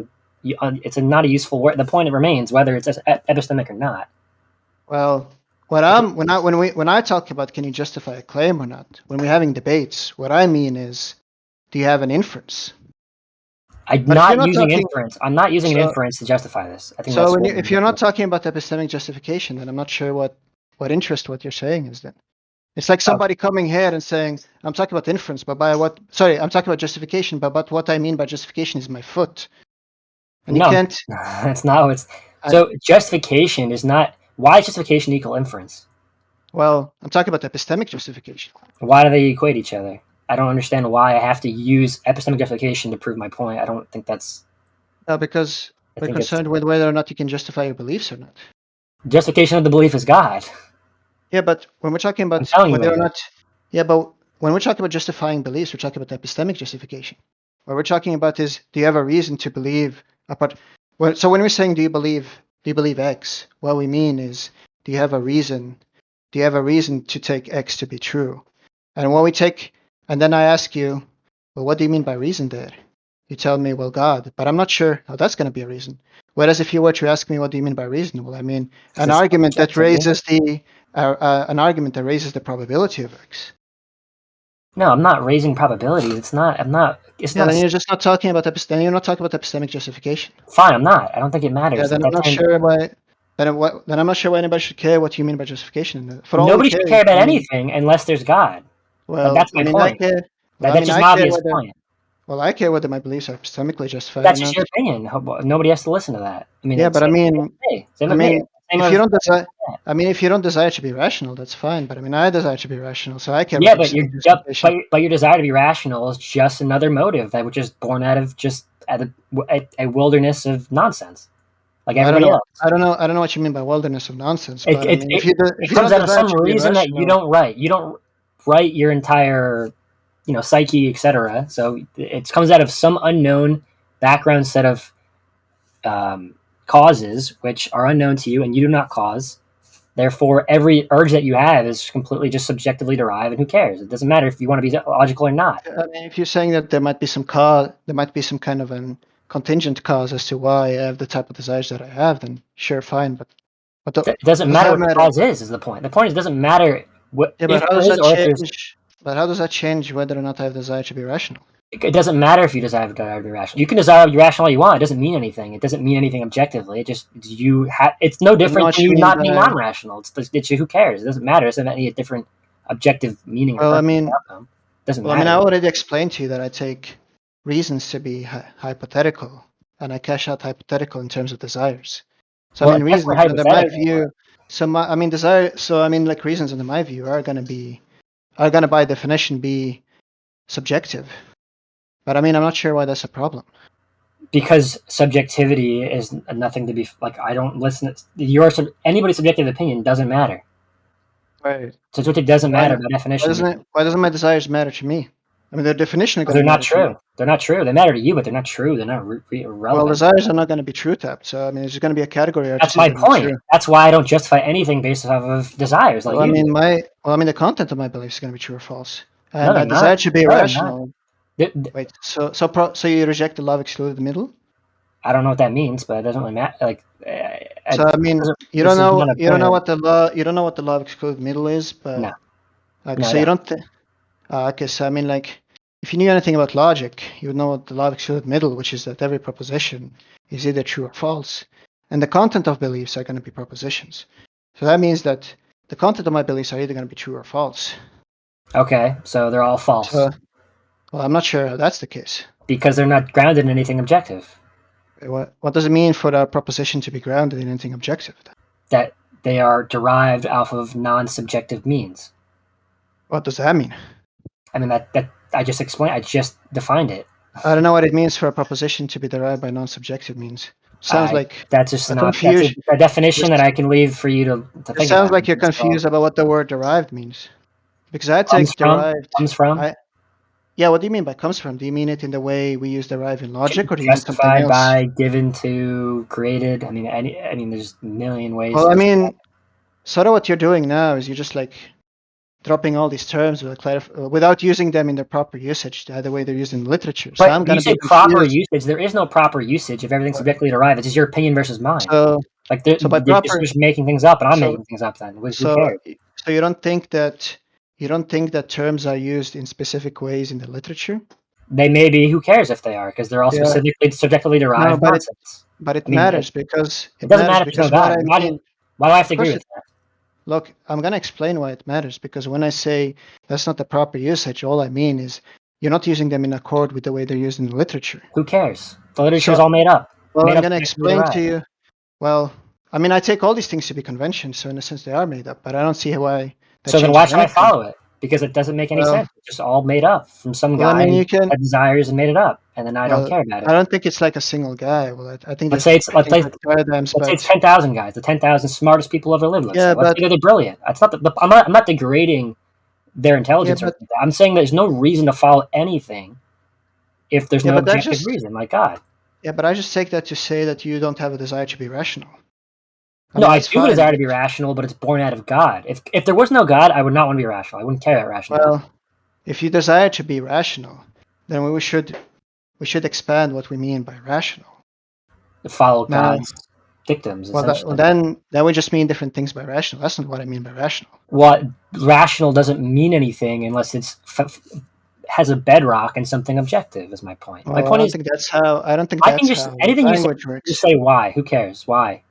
not a useful word. The point remains whether it's epistemic or not. Well, when I talk about can you justify a claim or not, when we're having debates, what I mean is, do you have an inference? I'm not using inference. I'm not using an inference to justify this. I think so. If you're not talking about epistemic justification, then I'm not sure what you're saying is. Then it's like somebody coming here and saying, "I'm talking about inference, but by what? Sorry, I'm talking about justification, but what I mean by justification is my foot." And you can't. That's not what it's. So justification is not. Why is justification equal inference? Well, I'm talking about epistemic justification. Why do they equate each other? I don't understand why I have to use epistemic justification to prove my point. I don't think that's... because we're concerned with whether or not you can justify your beliefs or not. Justification of the belief is God. Yeah, but when we're talking about whether or not... Yeah, but when we're talking about justifying beliefs, we're talking about epistemic justification. What we're talking about is, do you have a reason to believe... So when we're saying, do you believe X? What we mean is, do you have a reason to take X to be true? And what we take... And then I ask you, well, what do you mean by reason there? You tell me, well, God, but I'm not sure how that's going to be a reason. Whereas if you were to ask me, what do you mean by reason? Well, I mean an argument that raises the probability of X. No, I'm not raising probability. It's not. I'm not. Then you're just not talking about then you're not talking about epistemic justification. Fine, I'm not. I don't think it matters. Yeah, then I'm not sure why. Then I'm not sure why anybody should care what you mean by justification. Nobody should care about anything unless there's God. Well, that's my point. That's just an obvious point. Well, I care whether my beliefs are epistemically justified. That's just your opinion. Nobody has to listen to that. I mean, yeah, but if you don't desire to be rational, that's fine. But I mean, I desire to be rational, so I care. Yeah, but your desire to be rational is just another motive which is born out of just a wilderness of nonsense. Like everybody else. I don't know what you mean by wilderness of nonsense. But it comes out of some reason that you don't write. You don't write your entire, psyche, etc. So it comes out of some unknown background set of causes which are unknown to you and you do not cause. Therefore, every urge that you have is completely just subjectively derived, and who cares? It doesn't matter if you want to be logical or not. I mean, if you're saying that there might be some kind of an contingent cause as to why I have the type of desires that I have, then sure, fine. But it doesn't matter what the cause is the point. The point is it doesn't matter what. Yeah, but how does that change? But how does that change whether or not I have desire to be rational? It doesn't matter if you desire to be rational. You can desire to be rational all you want. It doesn't mean anything. It doesn't mean anything objectively. It's no different than you not being non-rational. Who cares? It doesn't matter. It doesn't have any different objective meaning. Well, I mean, doesn't matter. I mean, I already explained to you that I take reasons to be hypothetical, and I cash out hypothetical in terms of desires. So I mean, reasons under my view. Like reasons under my view are gonna by definition be subjective. But I mean, I'm not sure why that's a problem. Because subjectivity is nothing to be like. I don't listen. Anybody's subjective opinion doesn't matter. Right. Subjective doesn't matter by definition. Why doesn't my desires matter to me? I mean, their definition. They're not true. They're not true. They matter to you, but they're not true. They're not relevant. Well, desires are not going to be true tapped. So I mean, it's going to be a category. That's my point. That's why I don't justify anything based off of desires. Like the content of my beliefs is going to be true or false. And no, desire should be irrational. Wait, so you reject the law of excluded middle? I don't know what that means, but it doesn't really matter. Like, so I mean, you don't know what the law of excluded middle is, but no. Okay, so you don't. Okay, so I mean, like, if you knew anything about logic, you would know what the law of excluded middle, which is that every proposition is either true or false, and the content of beliefs are going to be propositions. So that means that the content of my beliefs are either going to be true or false. Okay, so they're all false. Well, I'm not sure that's the case. Because they're not grounded in anything objective. What does it mean for that proposition to be grounded in anything objective? That they are derived off of non-subjective means. What does that mean? I mean, that I just explained. I just defined it. I don't know what it means for a proposition to be derived by non-subjective means. Sounds like that's just a definition that I can leave for you to think about. It sounds like you're confused about what the word derived means. Because I take derived. Comes from? Yeah, what do you mean by comes from? Do you mean it in the way we use derive in logic, or do you mean something else? Justified by, given to, created. I mean, there's a million ways. Well, I mean, sort of what you're doing now is you're just like dropping all these terms without using them in their proper usage, the way they're used in literature. So I'm going to say proper usage. There is no proper usage if everything's subjectively derived. It's just your opinion versus mine. So by proper, you're just making things up, and I'm making things up. Then who cares? So you don't think that terms are used in specific ways in the literature? They may be. Who cares if they are? Because they're all specifically subjectively derived nonsense. But it matters because it doesn't matter because why do I have to agree with that? Look, I'm going to explain why it matters, because when I say that's not the proper usage, all I mean is you're not using them in accord with the way they're used in the literature. Who cares? The literature is all made up. Well, I'm going to explain to you. Well, I mean, I take all these things to be conventions, so in a sense they are made up, but I don't see why. So then why should I follow it? Because it doesn't make any sense. It's just all made up from some guy who had desires and made it up, and then I don't care about it. I don't think it's like a single guy. Well, I think let's say it's 10,000 guys, the 10,000 smartest people ever lived. Let's say they're brilliant. It's not. I'm not degrading their intelligence. I'm saying there's no reason to follow anything if there's no objective reason. My God. Yeah, but I just take that to say that you don't have a desire to be rational. I do desire to be rational, but it's born out of God. If there was no God, I would not want to be rational. I wouldn't care about rationality. Well, if you desire to be rational, then we should expand what we mean by rational. Follow God's dictums. Well, then we just mean different things by rational. That's not what I mean by rational. What rational doesn't mean anything unless it's has a bedrock and something objective. Is my point. Well, my point is, I don't think that's how anything language works. Just say why. Who cares? Why?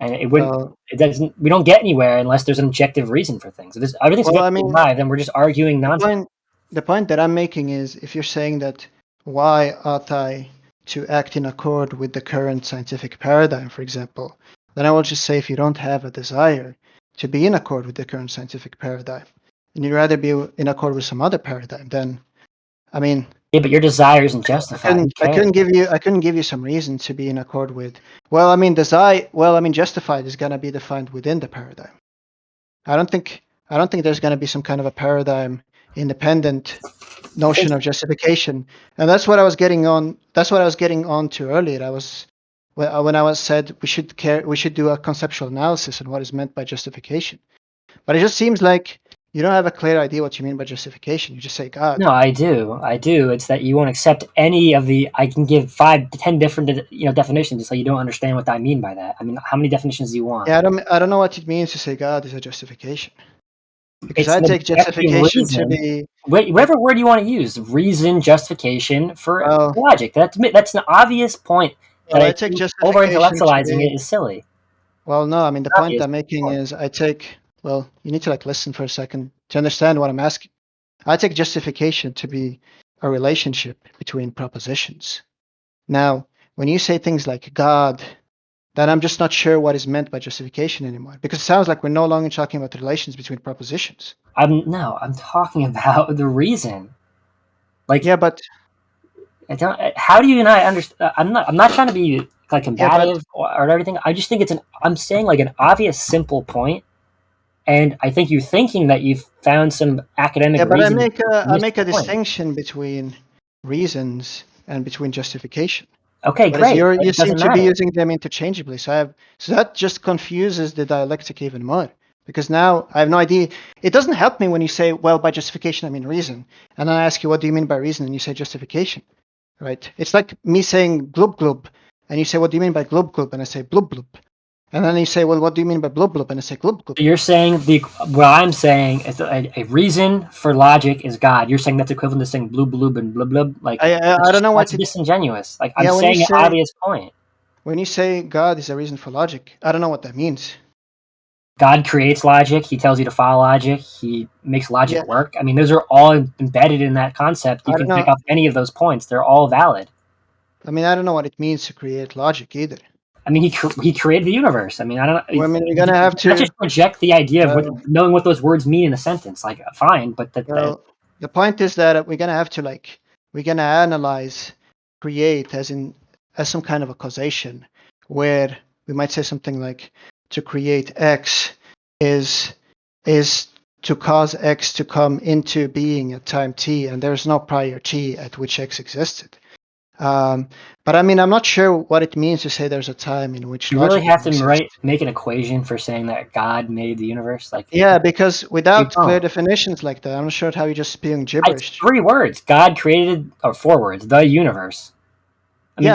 And it wouldn't. It doesn't. We don't get anywhere unless there's an objective reason for things. If everything's then we're just arguing nonsense. The point that I'm making is, if you're saying that, why ought I to act in accord with the current scientific paradigm, for example, then I will just say, if you don't have a desire to be in accord with the current scientific paradigm, and you'd rather be in accord with some other paradigm, then, I mean. Yeah, but your desire isn't justified. I couldn't give you some reason to be in accord with. Justified is going to be defined within the paradigm. I don't think there's going to be some kind of a paradigm independent notion of justification, and that's what I was getting on. That's what I was getting on to earlier. When I said we should do a conceptual analysis on what is meant by justification, but it just seems like you don't have a clear idea what you mean by justification. You just say God. No, I do. It's that you won't accept any of the. I can give 5 to 10 different definitions, just so you don't understand what I mean by that. I mean, how many definitions do you want? Yeah, I don't know what it means to say God is a justification. Because I take justification to be whatever word you want to use. Reason, justification for logic. That's an obvious point. That I take over-intellectualizing it is silly. Well, no. I mean, the point I'm making is Well, you need to listen for a second to understand what I'm asking. I take justification to be a relationship between propositions. Now, when you say things like God then I'm just not sure what is meant by justification anymore. Because it sounds like we're no longer talking about the relations between propositions. I'm talking about the reason. Like, yeah, but how do you not understand? I'm not trying to be like combative or everything. I just think I'm saying like an obvious, simple point, and I think you're thinking that you've found some academic reason. I make a distinction between reasons and between justification. Okay, Whereas great. you seem to be using them interchangeably. So that just confuses the dialectic even more. Because now I have no idea. It doesn't help me when you say, well, by justification I mean reason. And then I ask you, what do you mean by reason? And you say justification. Right? It's like me saying glub glub. And you say, what do you mean by glub glub? And I say blub blub. And then you say, well, what do you mean by blub blub? And I say glub glub. You're saying what I'm saying is a reason for logic is God. You're saying that's equivalent to saying blub blub and blub blub. Like I don't know what's disingenuous. Like I'm when saying an obvious point. When you say God is a reason for logic, I don't know what that means. God creates logic. He tells you to follow logic. He makes logic work. I mean, those are all embedded in that concept. You can pick up any of those points. They're all valid. I mean, I don't know what it means to create logic either. I mean, he created the universe. I mean, I don't know. Well, I mean, you're gonna have to just project the idea of knowing what those words mean in a sentence. Like, fine, but the point is that we're gonna have to we're gonna analyze create as some kind of a causation, where we might say something like to create X is to cause X to come into being at time t, and there's no prior t at which X existed. But I mean, I'm not sure what it means to say there's a time in which you really have to make an equation for saying that God made the universe. Like, because without clear definitions like that, I'm not sure how you're just spewing gibberish. It's 3 words. God created, or 4 words, the universe. The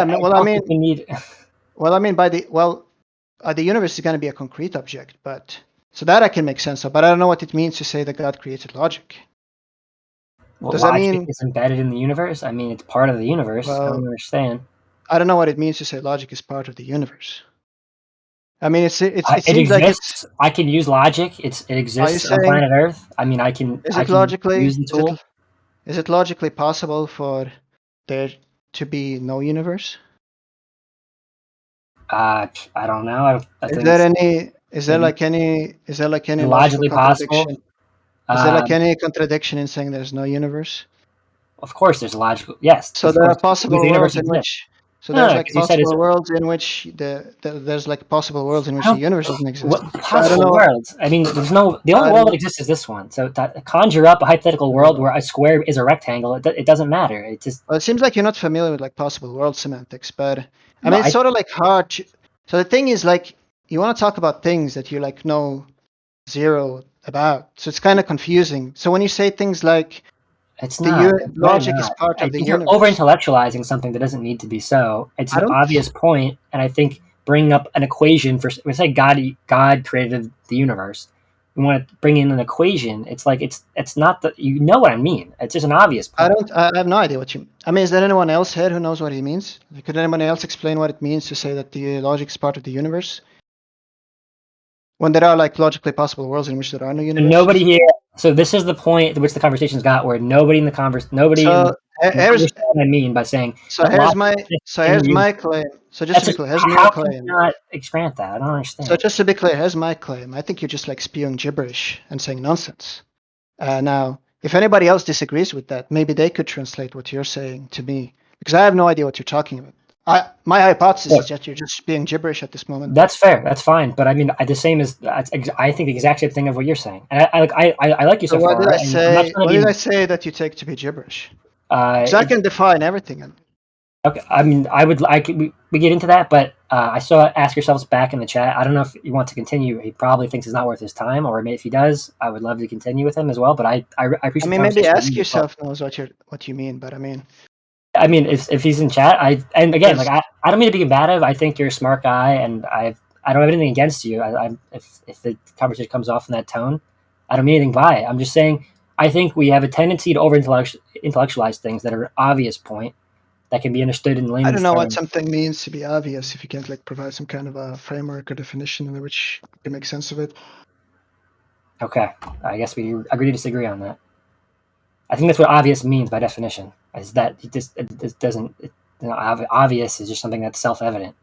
universe is going to be a concrete object, but so that I can make sense of. But I don't know what it means to say that God created logic. Well, does that mean it's embedded in the universe? I mean, it's part of the universe. I don't understand. I don't know what it means to say logic is part of the universe. I mean, it seems exists. Like it's. I can use logic. It exists on planet Earth. I mean, I can. Is it logically possible for there to be no universe? I don't know. Is there any logically possible? Is there like any contradiction in saying there's no universe? Of course, there's logical. Yes. So there are possible worlds in which. So there's like possible worlds in which there's like possible worlds in which the universe doesn't exist. Possible worlds. I mean, there's no. The only world that exists is this one. So conjure up a hypothetical world where a square is a rectangle. It doesn't matter. It just. Well, it seems like you're not familiar with like possible world semantics, but I mean, it's sort of like hard. So the thing is, like, you want to talk about things that you like know zero about. So it's kind of confusing. So when you say things like logic is part of the universe, you're over-intellectualizing something that doesn't need to be so. It's an obvious point, and I think bringing up an equation for, we say God created the universe. We want to bring in an equation. It's like it's not that, you know what I mean. It's just an obvious point. I have no idea what you mean. I mean, is there anyone else here who knows what he means? Could anyone else explain what it means to say that the logic is part of the universe? When there are like logically possible worlds in which there are no universes? Nobody here. So this is the point at which the conversation's got, where nobody in the here's what I mean by saying. So here's my claim. So just to be clear, here's my claim. How can you not grant that? I don't understand. So just to be clear, here's my claim. I think you're just like spewing gibberish and saying nonsense. Now, if anybody else disagrees with that, maybe they could translate what you're saying to me, because I have no idea what you're talking about. My hypothesis is that you're just being gibberish at this moment. That's fair. That's fine. But I mean, I think the exact same thing of what you're saying. And I like you so far. What did I say that you take to be gibberish? Because I can define everything. Okay. I mean, we get into that, but I still ask yourselves back in the chat. I don't know if you want to continue. He probably thinks it's not worth his time, or maybe if he does, I would love to continue with him as well. But I appreciate. I mean, maybe ask yourself knows what you mean, but I mean. If he's in chat, I don't mean to be combative. I think you're a smart guy, and I don't have anything against you. If the conversation comes off in that tone, I don't mean anything by it. I'm just saying I think we have a tendency to over-intellectualize things that are an obvious point that can be understood in layman's terms. I don't know what something means to be obvious if you can't like provide some kind of a framework or definition in which you can make sense of it. Okay, I guess we agree to disagree on that. I think that's what obvious means by definition. Is that it doesn't. Obvious is just something that's self-evident.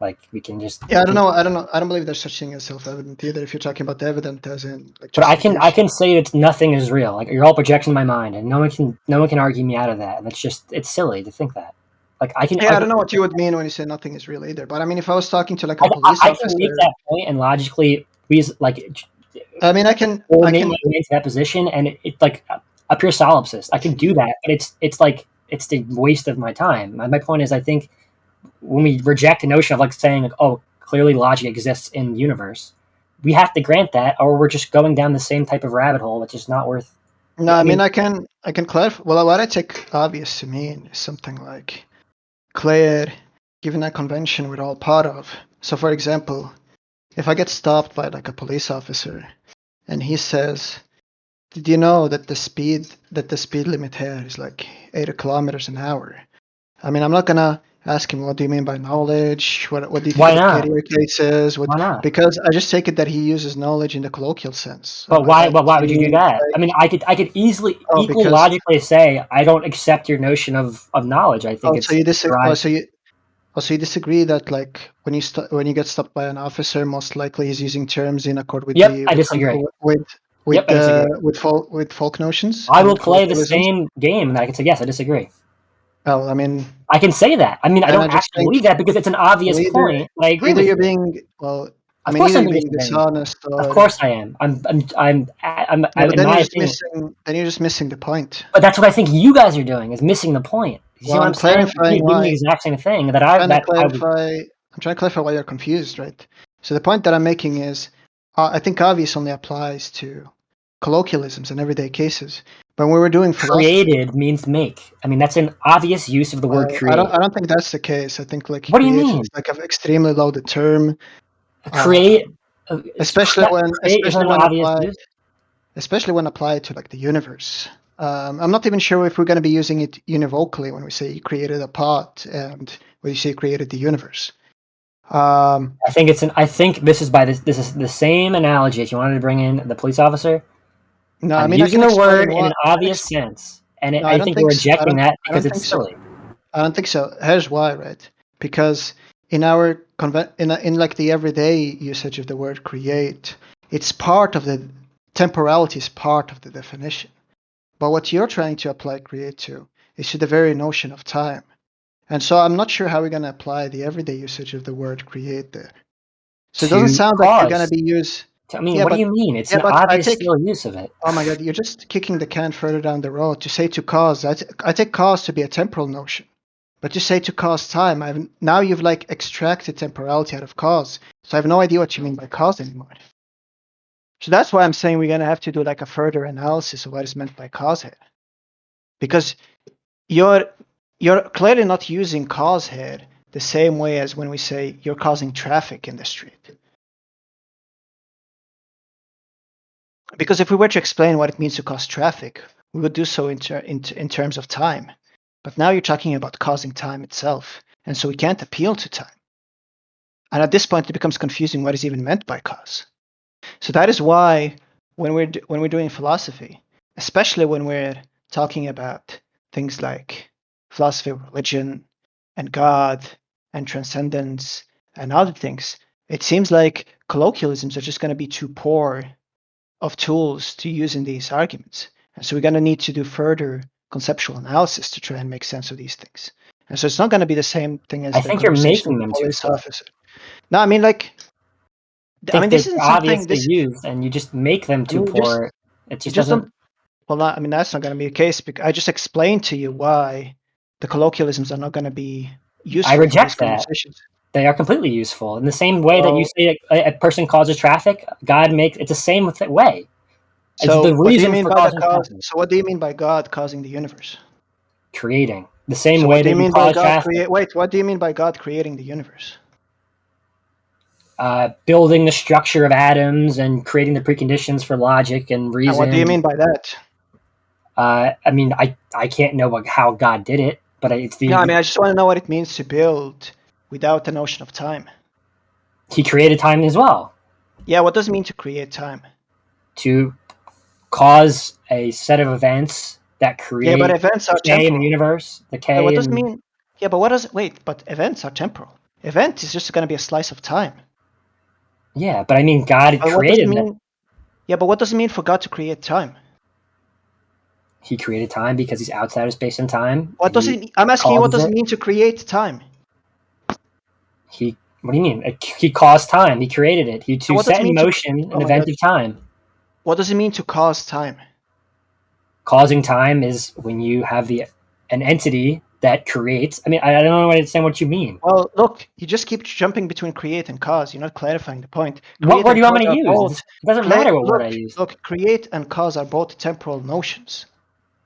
Like we can just I don't know. I don't believe there's such thing as self-evident either. If you're talking about evident as in like but I can say that nothing is real. Like you're all projecting my mind, and no one can argue me out of that. And it's silly to think that. Like I can. I don't know what you would mean when you say nothing is real either. But I mean, if I was talking to like a police I officer, can make that point and logically like. I mean, I can make my way into that position, and it's like a pure solipsist. I can do that, but it's like it's the waste of my time. My point is, I think when we reject the notion of like saying like, oh, clearly logic exists in the universe, we have to grant that, or we're just going down the same type of rabbit hole, which is not worth. No, I mean I can clarify. Well, what I take obvious to mean is something like clear, given a convention we're all part of. So, for example, if I get stopped by like a police officer, and he says, "Did you know that the speed limit here is like 80 kilometers an hour?" I mean, I'm not gonna ask him, what do you mean by knowledge? What do you think Why the not? case is? Why not? Because I just take it that he uses knowledge in the colloquial sense. But why? But why would you do that? Like, I mean, I could equally because logically say I don't accept your notion of knowledge. I think so you disagree that like when you get stopped by an officer, most likely he's using terms in accord with Yep, I disagree. with folk notions. I will play the same game, and I can say yes, I disagree. Well, I mean, I can say that. I mean, I don't actually believe that because it's an obvious point. But I agree with you. I mean, either you're being dishonest or. Of course, I am. I'm. But then you're just missing the point. But that's what I think you guys are doing, is missing the point. You well, I'm clarifying why. The exact same thing that I'm trying to clarify why you're confused, right? So the point that I'm making is, I think obvious only applies to colloquialisms and everyday cases. But when we're doing philosophy, created means make. I mean, that's an obvious use of the word create. I don't think that's the case. I think like what do you mean? It's like an extremely loaded term. Create, especially when applied to like the universe. I'm not even sure if we're going to be using it univocally when we say he created a pot and when you say created the universe. I think this is the same analogy. If you wanted to bring in the police officer, no, I'm using the word in an obvious sense, and I think you're rejecting that because it's silly. I don't think so. Here's why, right? Because in our in like the everyday usage of the word create, it's part of the temporality is part of the definition. But what you're trying to apply create to is to the very notion of time. And so I'm not sure how we're going to apply the everyday usage of the word create there. So it doesn't sound like you're going to be used. I mean, what do you mean? It's an obvious use of it. Oh my God, you're just kicking the can further down the road. To say to cause, I take cause to be a temporal notion. But to say to cause time, now you've like extracted temporality out of cause. So I have no idea what you mean by cause anymore. So that's why I'm saying we're going to have to do like a further analysis of what is meant by cause here. Because you're clearly not using cause here the same way as when we say you're causing traffic in the street. Because if we were to explain what it means to cause traffic, we would do so in terms of time. But now you're talking about causing time itself, and so we can't appeal to time. And at this point, it becomes confusing what is even meant by cause. So that is why when we're doing philosophy, especially when we're talking about things like philosophy of religion and God and transcendence and other things, it seems like colloquialisms are just going to be too poor of tools to use in these arguments. And so we're going to need to do further conceptual analysis to try and make sense of these things. And so it's not going to be the same thing as I think you're making them police officer. No, I mean like. I mean, this is obvious to use, and you just make them too poor. It just doesn't. Well, I mean that's not going to be the case because I just explained to you why the colloquialisms are not going to be useful. I reject that. They are completely useful in the same way that you say a person causes traffic. God makes it's the same way. So it's the reason for causing traffic. So what do you mean by God causing the universe? Creating the same way that you cause traffic. Wait, what do you mean by God creating the universe? Building the structure of atoms and creating the preconditions for logic and reason. And what do you mean by that? I mean, I can't know how God did it, but it's the. No, I mean, I just want to know what it means to build without the notion of time. He created time as well. Yeah, what does it mean to create time? To cause a set of events that create. Yeah, but events are temporal in the universe. The K. What does it mean? Yeah, but what does? Wait, but events are temporal. Event is just going to be a slice of time. Yeah, but I mean, God created that. Yeah, but what does it mean for God to create time? He created time because he's outside of space and time. What does it? I'm asking you, what does it mean to create time? What do you mean? He caused time. He created it. To set in motion an event of time. What does it mean to cause time? Causing time is when you have an entity that creates. I mean, I don't understand what you mean. Well, look, you just keep jumping between create and cause. You're not clarifying the point. What word do you want me to use? It doesn't matter what word I use. Look, create and cause are both temporal notions,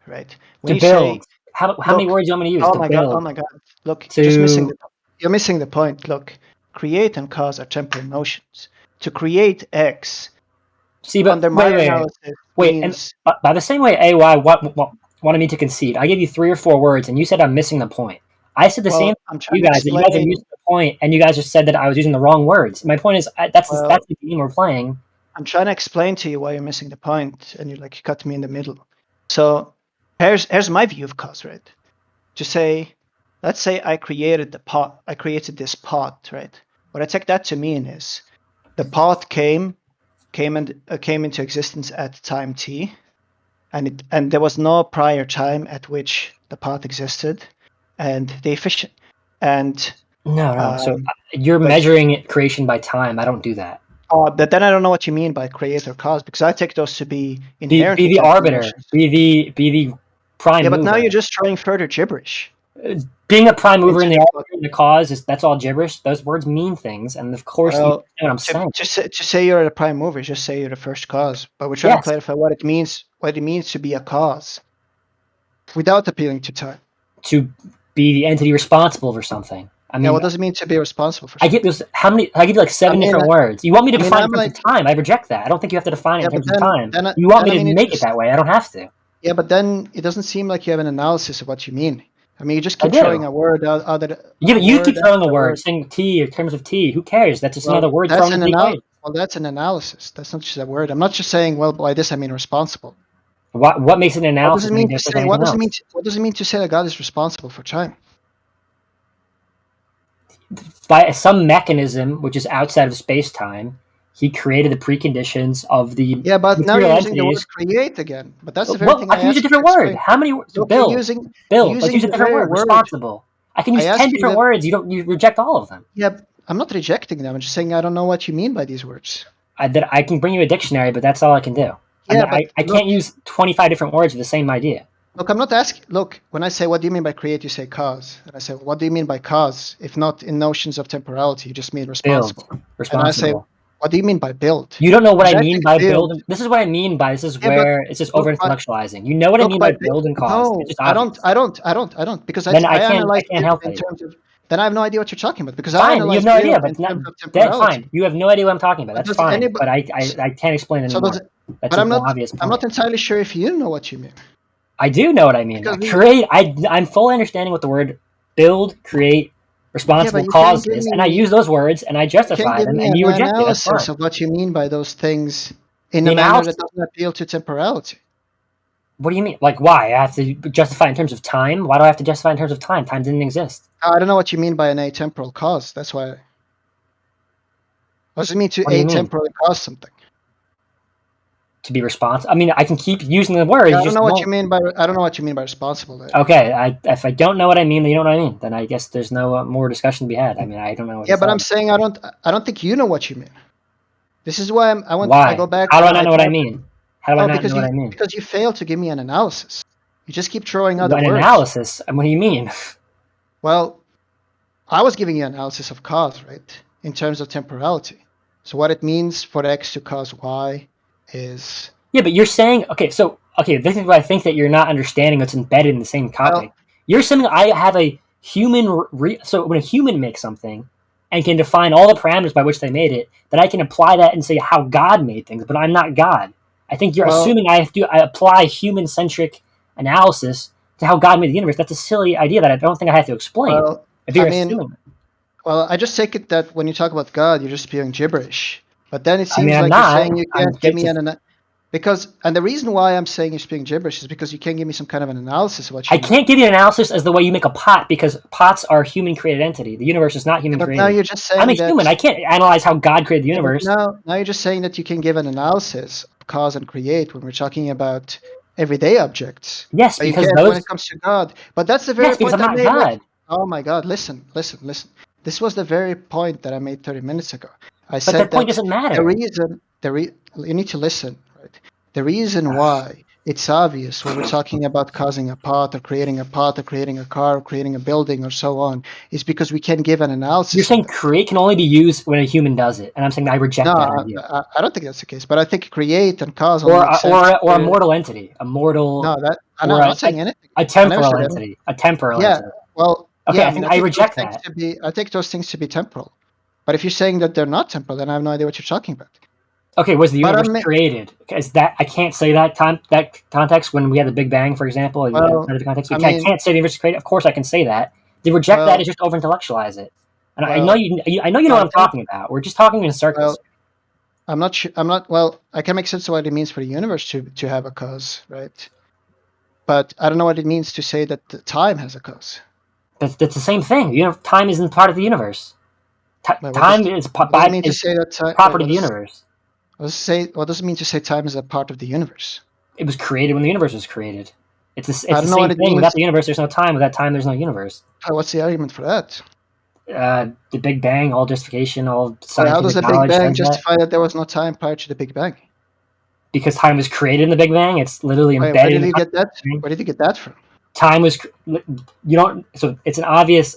right? When to build. How many words do you want me to use? Oh my god! Look, you're missing the point. Look, create and cause are temporal notions. To create X. See, but wait, and by the same way, AY wanted me to concede. I gave you 3 or 4 words, and you said I'm missing the point. I said the same to you guys, that you guys are missing the point, and you guys just said that I was using the wrong words. My point is, that's the game we're playing. I'm trying to explain to you why you're missing the point, and you cut me in the middle. So here's my view of cause, right? Let's say I created this pot, right? What I take that to mean is the pot came into existence at time t, and there was no prior time at which the pot existed, and the efficient and no. So you're measuring creation by time. I don't do that. But then I don't know what you mean by create or cause, because I take those to be inherent. Be the arbiter. Be the prime. Yeah, but mover. Now you're just throwing further gibberish. Being a prime mover in the arbiter and the cause that's all gibberish. Those words mean things, and of course, you know what I'm saying. To say you're the prime mover, just say you're the first cause. But we're trying to clarify what it means to be a cause, without appealing to time. To be the entity responsible for something. I mean, what does it mean to be responsible for something? I give you 7 different words. You want me to define it in terms of time? I reject that. I don't think you have to define it in terms of time. You want me to make it that way. I don't have to. Yeah, but then it doesn't seem like you have an analysis of what you mean. I mean, you just keep throwing a word out. You keep throwing a word, saying T in terms of T. Who cares? That's just another word thrown in the equation. Well, that's an analysis. That's not just a word. I'm not just saying, well, by this I mean responsible. What makes an analysis? What does it mean to say that God is responsible for time? By some mechanism which is outside of space-time, he created the preconditions of the but now you're using the word create again. But that's the very thing I can use a different word. How many words? Build. Let's use a different word. Responsible. I can use 10 different words. You reject all of them. Yeah, I'm not rejecting them. I'm just saying I don't know what you mean by these words. I can bring you a dictionary, but that's all I can do. I can't use 25 different words with the same idea. Look, I'm not asking. Look, when I say, what do you mean by create, you say cause. And I say, what do you mean by cause? If not in notions of temporality, you just mean responsible. Responsible. And I say, what do you mean by build? You don't know what I mean by build. This is what I mean by this is where it's just over intellectualizing. You know what I mean by build and cause. No, I don't. Because then I can't help it. Then I have no idea what you're talking about. Because fine, you have no idea, but that's fine. You have no idea what I'm talking about. That's fine. But I can't explain it anymore. But I'm not entirely sure if you know what you mean. I do know what I mean. Create. I'm fully understanding what the word build, create, responsible cause is, and I use those words and I justify them, and you reject it. That's fine. Of what you mean by those things in a manner that doesn't appeal to temporality. What do you mean? Like, why? I have to justify in terms of time? Why do I have to justify in terms of time? Time didn't exist. I don't know what you mean by an atemporal cause. That's why. What does it mean to atemporally cause something? To be responsible. I mean, I can keep using the word. I don't know what you mean by responsible. Then. Okay, if I don't know what I mean, then you know what I mean. Then I guess there's no more discussion to be had. I mean, I don't know. But I'm saying I don't think you know what you mean. This is why I go back. How do I not know what I mean? How do I not know what I mean? Because you failed to give me an analysis. You just keep throwing out words. Analysis? What do you mean? Well, I was giving you an analysis of cause, right? In terms of temporality. So what it means for X to cause Y is... Yeah, but you're saying... this is why I think that you're not understanding what's embedded in the same topic. Well, you're assuming I have a human... So when a human makes something and can define all the parameters by which they made it, that I can apply that and say how God made things, but I'm not God. I think you're assuming I apply human-centric analysis to how God made the universe. That's a silly idea that I don't think I have to explain. Well, I just take it that when you talk about God, you're just spewing gibberish. But then it seems like you're saying you can't give me an... And the reason why I'm saying you're speaking gibberish is because you can't give me some kind of an analysis of what you I can't give you an analysis as the way you make a pot, because pots are human-created entity. The universe is not human-created. But now you're just saying I'm a human. I can't analyze how God created the universe. Now you're just saying that you can give an analysis of cause and create when we're talking about everyday objects. Yes, but because you can't when it comes to God. But that's the very point I made. God. Oh my God! Listen. This was the very point that I made 30 minutes ago. I but said that point doesn't matter. You need to listen. Right? The reason why it's obvious when we're talking about causing a pot or creating a car or creating a building or so on is because we can give an analysis. You're saying create can only be used when a human does it, and I'm saying I reject that idea. I don't think that's the case, but I think create and cause or a mortal entity, I'm not saying anything. A temporal entity, entity. Well, okay, I reject that. I take those things to be temporal. But if you're saying that they're not temporal, then I have no idea what you're talking about. Okay, was the universe created? Is that I can't say that context when we had the Big Bang, for example. I can't say the universe is created. Of course, I can say that. To reject that is just over intellectualize it. And I know you know what I'm talking about. We're just talking in circles. I'm not sure. I can make sense of what it means for the universe to have a cause, right? But I don't know what it means to say that the time has a cause. That's the same thing. Time isn't part of the universe. Time is property of the universe. What does it mean to say time is a part of the universe? It was created when the universe was created. It's the same thing. Without the universe, there's no time. Without time, there's no universe. What's the argument for that? The Big Bang, all justification, all scientific how does the Big Bang justify that there was no time prior to the Big Bang? Because time was created in the Big Bang. It's literally embedded. Where did you get that? Where did you get that from? Time was So it's an obvious.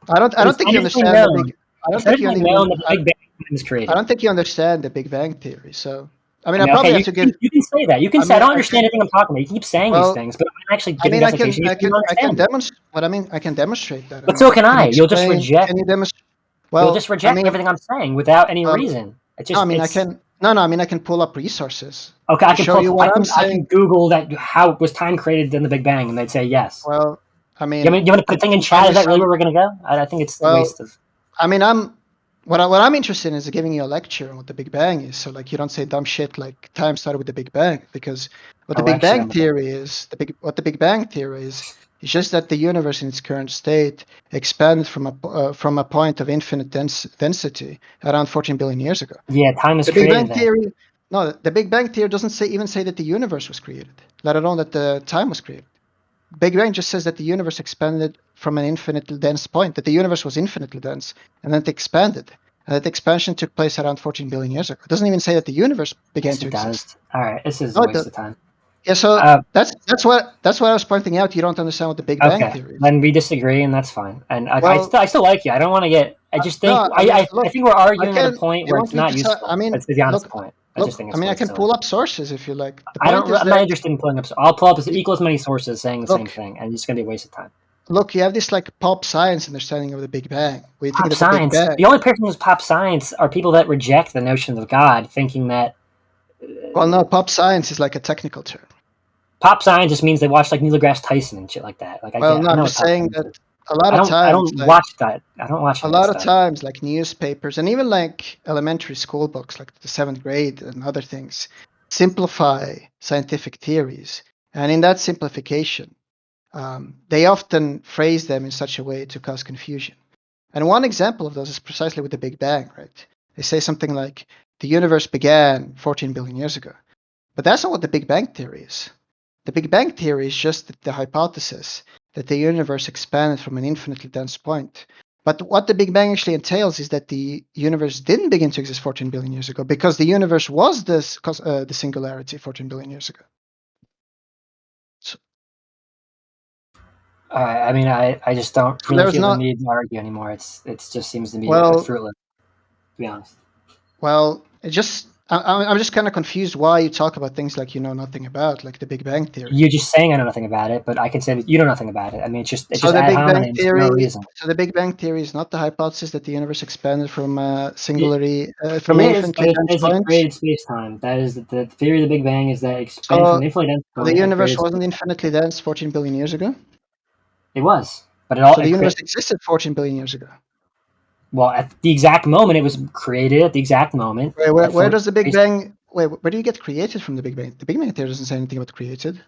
I don't think you understand the Big. I don't think you understand the Big Bang was created. I don't think you understand the Big Bang theory. So I probably have to give. You can say that. You can say I don't understand anything I'm talking about. You keep saying these things, but I'm actually giving justification. I can demonstrate. I can demonstrate that. But so can I. You'll just reject. Can you demonstrate? You'll just reject everything I'm saying without any reason. I can pull up resources. Okay, I can show you what I'm saying. I can Google that. How was time created in the Big Bang? And they'd say yes. Well, you want to put a thing in chat? Is that really where we're going to go? I think it's a waste of. What I'm interested in is giving you a lecture on what the Big Bang is. So you don't say dumb shit like time started with the Big Bang, because what the Big Bang theory is just that the universe in its current state expanded from a point of infinite density around 14 billion years ago. Yeah, time is created. The Big Bang theory doesn't even say that the universe was created, let alone that the time was created. Big Bang just says that the universe expanded from an infinitely dense point, that the universe was infinitely dense, and then it expanded. And that expansion took place around 14 billion years ago. It doesn't even say that the universe began to exist. All right, this is a waste of time. Yeah, so that's what I was pointing out. You don't understand what the Big Bang theory is. Then we disagree, and that's fine. And I still like you. I don't want to get. I just think I think we're arguing at a point where it's not useful. That's the honest point. I can pull up sources if you like. I'm not interested in pulling up. I'll pull up equal as many sources saying the same thing, and it's going to be a waste of time. Look, you have this pop science understanding of the Big Bang. Pop science. The only person who's pop science are people that reject the notion of God, thinking that. Well, no, pop science is like a technical term. Pop science just means they watch Neil deGrasse Tyson and shit like that. I'm just saying that a lot of times I don't watch that. I don't watch a lot of times, like newspapers and even like elementary school books, like the 7th grade and other things, simplify scientific theories, and in that simplification, they often phrase them in such a way to cause confusion. And one example of those is precisely with the Big Bang, right? They say something like the universe began 14 billion years ago, but that's not what the Big Bang theory is. The Big Bang theory is just the hypothesis that the universe expanded from an infinitely dense point. But what the Big Bang actually entails is that the universe didn't begin to exist 14 billion years ago, because the universe was the singularity 14 billion years ago. So, I just don't really feel the need to argue anymore. It just seems to be fruitless, to be honest. Well, I'm just kind of confused why you talk about things like you know nothing about, like the Big Bang theory. You're just saying I know nothing about it, but I can say that you know nothing about it. It's just the Big Bang theory. For no reason. So the Big Bang theory is not the hypothesis that the universe expanded from singularity from an infinitely dense point. Created space-time. That is the theory of the Big Bang is that expanded from infinitely dense point. The universe wasn't infinitely dense 14 billion years ago. It was, but the universe existed 14 billion years ago. Well, at the exact moment it was created, at the exact moment. Where does the Big Bang? wait, where do you get created from the Big Bang? The Big Bang Theory doesn't say anything about created.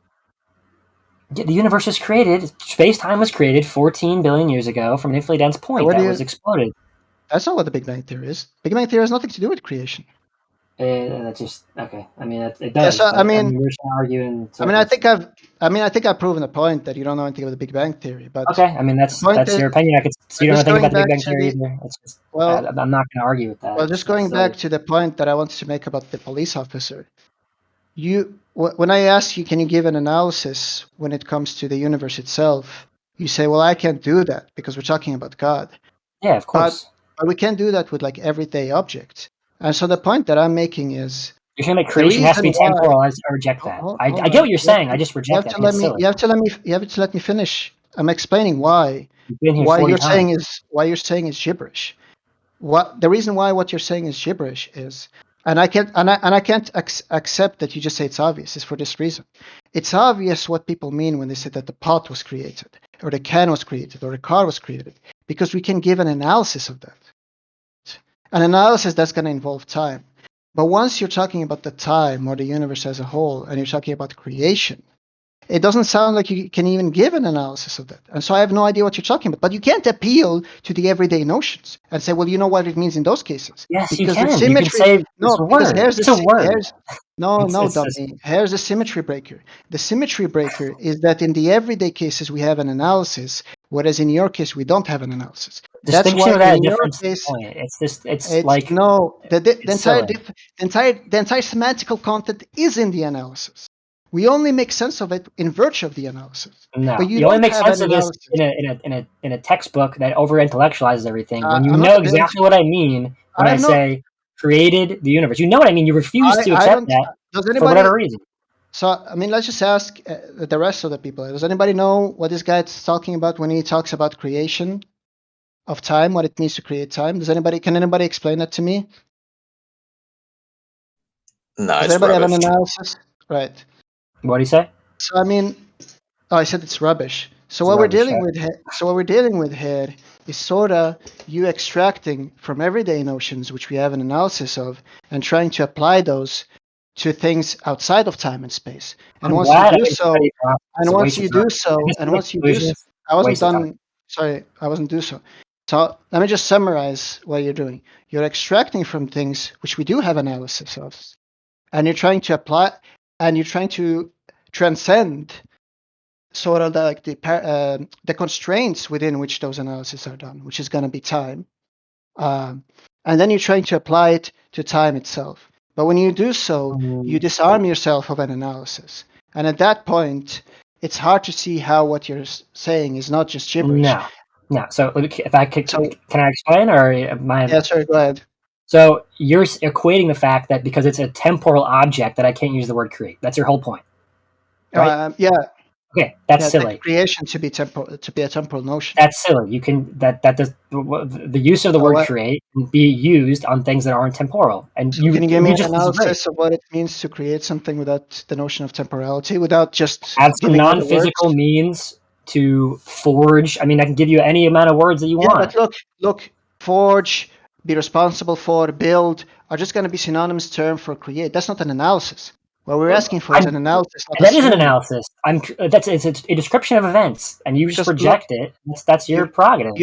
The universe was created. Space-time was created 14 billion years ago from an infinitely dense point that was exploded. That's not what the Big Bang Theory is. Big Bang Theory has nothing to do with creation. That's just okay. I mean, it does. Yeah, so, but, we're arguing. I think I've proven the point that you don't know anything about the Big Bang Theory. But okay, I mean that's your opinion. I could. So you don't know anything about the Big Bang Theory either. It's just, I'm not going to argue with that. Well, just going back to the point that I wanted to make about the police officer. When I ask you, can you give an analysis when it comes to the universe itself? You say, well, I can't do that because we're talking about God. Yeah, of course. But we can't do that with like everyday objects. And so the point that I'm making is, you're saying that creation has to be temporal. I reject that. I get what you're saying. I just reject that. You have to let me finish. I'm explaining why you're saying is gibberish. The reason why what you're saying is gibberish is, and I can't accept that you just say it's obvious, is for this reason. It's obvious what people mean when they say that the pot was created, or the can was created, or the car was created, because we can give an analysis of that. An analysis that's going to involve time. But once you're talking about the time or the universe as a whole, and you're talking about creation, it doesn't sound like you can even give an analysis of that. And so I have no idea what you're talking about. But you can't appeal to the everyday notions and say, well, you know what it means in those cases. Yes, because you can. The symmetry, you can say because here's the word. Dummy. Here's the symmetry breaker. The symmetry breaker is that in the everyday cases we have an analysis, whereas in your case we don't have an analysis. That's why in your case, the entire semantical content is in the analysis. We only make sense of it in virtue of the analysis. No, but you only make sense of this in a textbook that over intellectualizes everything. When you know exactly what I mean when I say created the universe, you know what I mean. You refuse to accept that for whatever reason. So I mean, let's just ask the rest of the people. Does anybody know what this guy is talking about when he talks about creation of time? What it means to create time? Can anybody explain that to me? No, does anybody have an analysis? Right. What do you say? So I mean, I said it's rubbish. So what we're dealing with here is sort of you extracting from everyday notions, which we have an analysis of, and trying to apply those to things outside of time and space. And once you do so, I wasn't done. Sorry, I wasn't do so. So let me just summarize what you're doing. You're extracting from things which we do have analysis of, and you're trying to apply, and you're trying to transcend sort of the constraints within which those analyses are done, which is going to be time. And then you're trying to apply it to time itself. But when you do so, you disarm yourself of an analysis. And at that point, it's hard to see how what you're saying is not just gibberish. No. So if I could, can I explain, or am I? Yeah, sorry, go ahead. So you're equating the fact that because it's a temporal object that I can't use the word create. That's your whole point, right? Yeah. Okay, that's silly. Creation to be a temporal notion. That's silly. You can that does the use of the word create can be used on things that aren't temporal. And can you give me an analysis of what it means to create something without the notion of temporality, without just add some non-physical means to forge? I mean, I can give you any amount of words that you want. But look, forge, be responsible for, build are just going to be synonymous term for create. That's not an analysis. What we're asking for is an analysis. That is an analysis. It's a description of events, and you just reject it. That's your prerogative.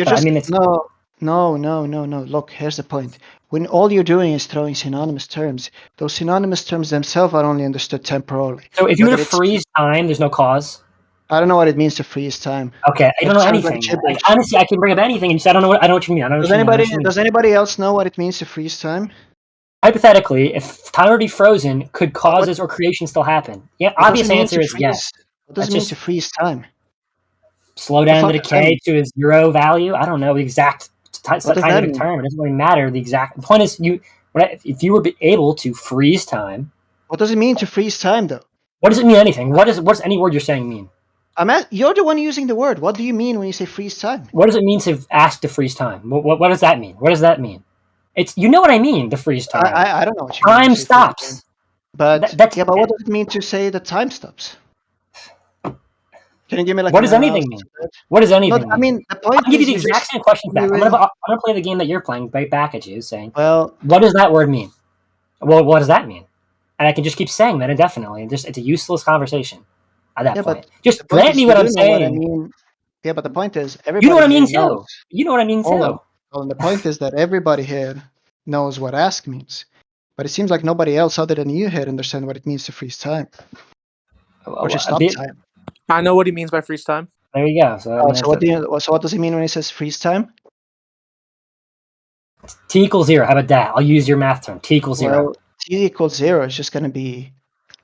No. Look, here's the point. When all you're doing is throwing synonymous terms, those synonymous terms themselves are only understood temporally. So if you were to freeze time, there's no cause? I don't know what it means to freeze time. Okay, I don't know anything. Honestly, I can bring up anything, and you say I don't know what you mean. Does anybody else know what it means to freeze time? Hypothetically, if time were to be frozen, could causes or creation still happen? Yeah, obvious answer is yes. What does it mean to freeze time? Slow down the decay to a zero value? I don't know the exact scientific term. It doesn't really matter. The point is, if you were able to freeze time. What does it mean to freeze time, though? What does it mean? Anything? What's any word you're saying mean? You're the one using the word. What do you mean when you say freeze time? What does it mean to ask to freeze time? What does that mean? What does that mean? You know what I mean, the freeze time. I don't know what you mean. Time stops. But what does it mean to say that time stops? Can you give me what does anything mean? What does anything mean? I mean, the point I'll give you the exact same questions back. I'm gonna play the game that you're playing back at you, saying, well, what does that word mean? Well, what does that mean? and I can just keep saying that indefinitely. And it's a useless conversation at that point. But just grant me what I'm saying. What I mean. Yeah, but the point is, everybody you know what I mean knows. too. You know what I mean too. Well, the point is that everybody here knows what ask means, but it seems like nobody else other than you here understand what it means to freeze time or to stop time. I know what he means by freeze time. There you go. So what does he mean when he says freeze time? T equals 0. How about that? I'll use your math term. T equals 0. Well, T equals 0 is just going to be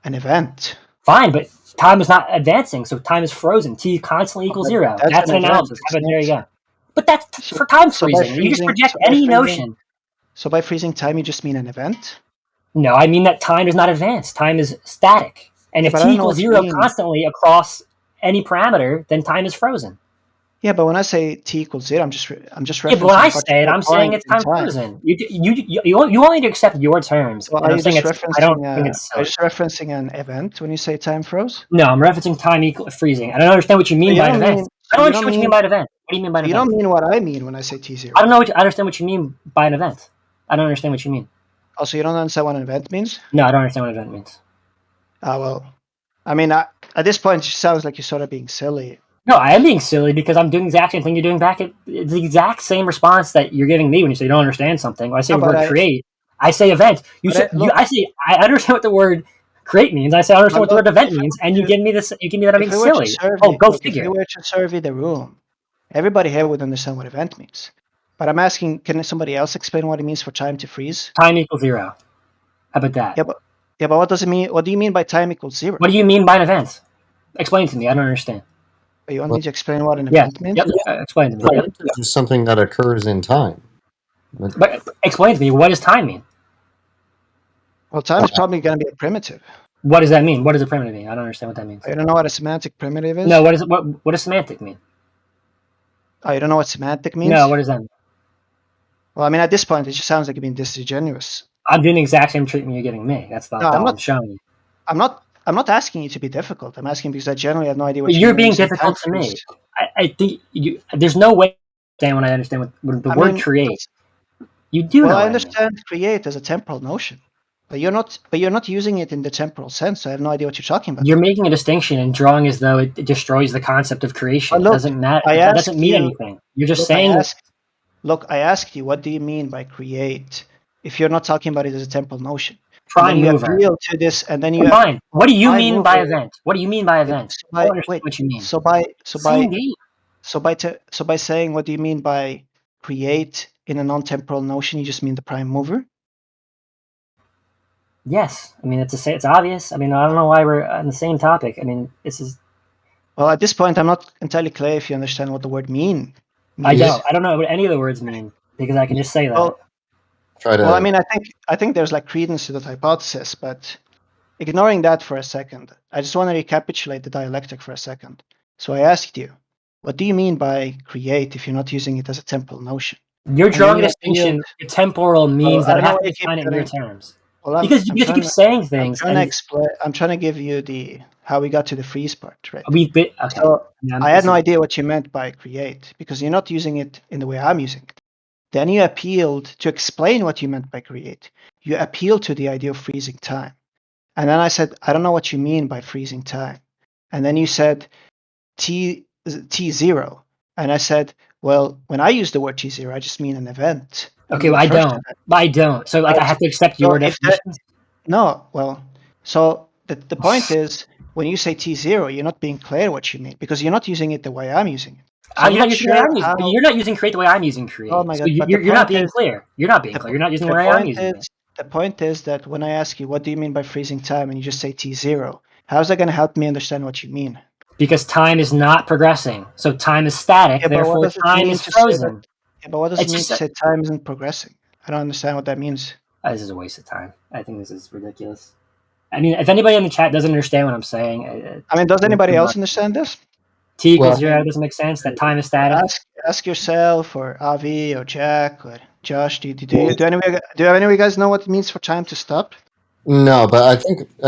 an event. Fine, but time is not advancing, so time is frozen. T constantly equals 0. That's an analysis. How about there you go? But that's for time freezing. You just project any notion. So by freezing time, you just mean an event? No, I mean that time is not advanced. Time is static. And if T equals 0 constantly across any parameter, then time is frozen. Yeah, but when I say T equals 0, I'm just referencing. Yeah, but when I say it, I'm saying it's time frozen. You want me to accept your terms. Well, are you just referencing an event when you say time froze? No, I'm referencing time equal freezing. I don't understand what you mean by an event. I don't understand what you mean by an event. What do you mean by an event? You don't mean what I mean when I say T0. I don't know. I understand what you mean by an event. I don't understand what you mean. Oh, so you don't understand what an event means? No, I don't understand what an event means. Well, I mean, at this point, it sounds like you're sort of being silly. No, I am being silly because I'm doing the exact same thing you're doing back. It's the exact same response that you're giving me when you say you don't understand something. When I say the word create, I say event. I say I understand what the word create means. I say I understand what the word event means, and you give me this. You give me that I'm being silly. Go figure. If you were to survey the room, everybody here would understand what event means. But I'm asking, can somebody else explain what it means for time to freeze? Time equals 0. How about that? Yeah, but what does it mean? What do you mean by time equals 0? What do you mean by an event? Explain to me. I don't understand. You want me to explain what an event means? Yeah, explain to me. It's just something that occurs in time. But explain to me, what does time mean? Well, time is probably going to be a primitive. What does that mean? What does a primitive mean? I don't understand what that means. You don't know what a semantic primitive is? No, what does semantic mean? Oh, you don't know what semantic means? No, what does that mean? Well, I mean, at this point, it just sounds like you're being disingenuous. I'm doing the exact same treatment you're giving me. That's all I'm showing you. I'm not asking you to be difficult. I'm asking because I generally have no idea what you're being difficult to me. I think there's no way to understand when I understand what the word create. You do know. Well, I understand create as a temporal notion, but you're not using it in the temporal sense. So I have no idea what you're talking about. You're making a distinction and drawing as though it destroys the concept of creation. It doesn't matter. That doesn't mean anything. You're just saying. I asked you, what do you mean by create? If you're not talking about it as a temporal notion. Prime mover. Appeal to this, and then you. Fine. What do you mean by event? What do you mean by event? I don't understand what you mean. So by saying what do you mean by create in a non-temporal notion, you just mean the prime mover? Yes. I mean, it's obvious. I mean, I don't know why we're on the same topic. I mean, this is. Well, at this point, I'm not entirely clear if you understand what the word mean. I don't know what any of the words mean because I can just say that. Well, I mean, I think there's like credence to that hypothesis, but ignoring that for a second, I just want to recapitulate the dialectic for a second. So I asked you, what do you mean by create if you're not using it as a temporal notion? You're drawing a distinction. Temporal means that I have to define it in your terms. Well, because you keep saying things. I'm trying to give you how we got to the freeze part, right? Okay. So I had no idea what you meant by create because you're not using it in the way I'm using it. Then you appealed to explain what you meant by create. You appealed to the idea of freezing time. And then I said, I don't know what you mean by freezing time. And then you said T0. And I said, well, when I use the word T0, I just mean an event. Okay, well, I don't. So I have to accept your definition? No, well, so the point is, when you say T0, you're not being clear what you mean because you're not using it the way I'm using it. So you're not using create the way I'm using create. Oh my God, so you're not being clear. You're not being clear. You're not using the way I'm using it. The point is that when I ask you, what do you mean by freezing time? And you just say T0, how's that going to help me understand what you mean? Because time is not progressing. So time is static. Therefore, time is frozen. But what does it mean to say time isn't progressing? I don't understand what that means. This is a waste of time. I think this is ridiculous. I mean, if anybody in the chat doesn't understand what I'm saying... does anybody else understand this? T equals 0 doesn't make sense. That time is static. Ask yourself, or Avi, or Jack, or Josh. Do any of you guys know what it means for time to stop? No, but I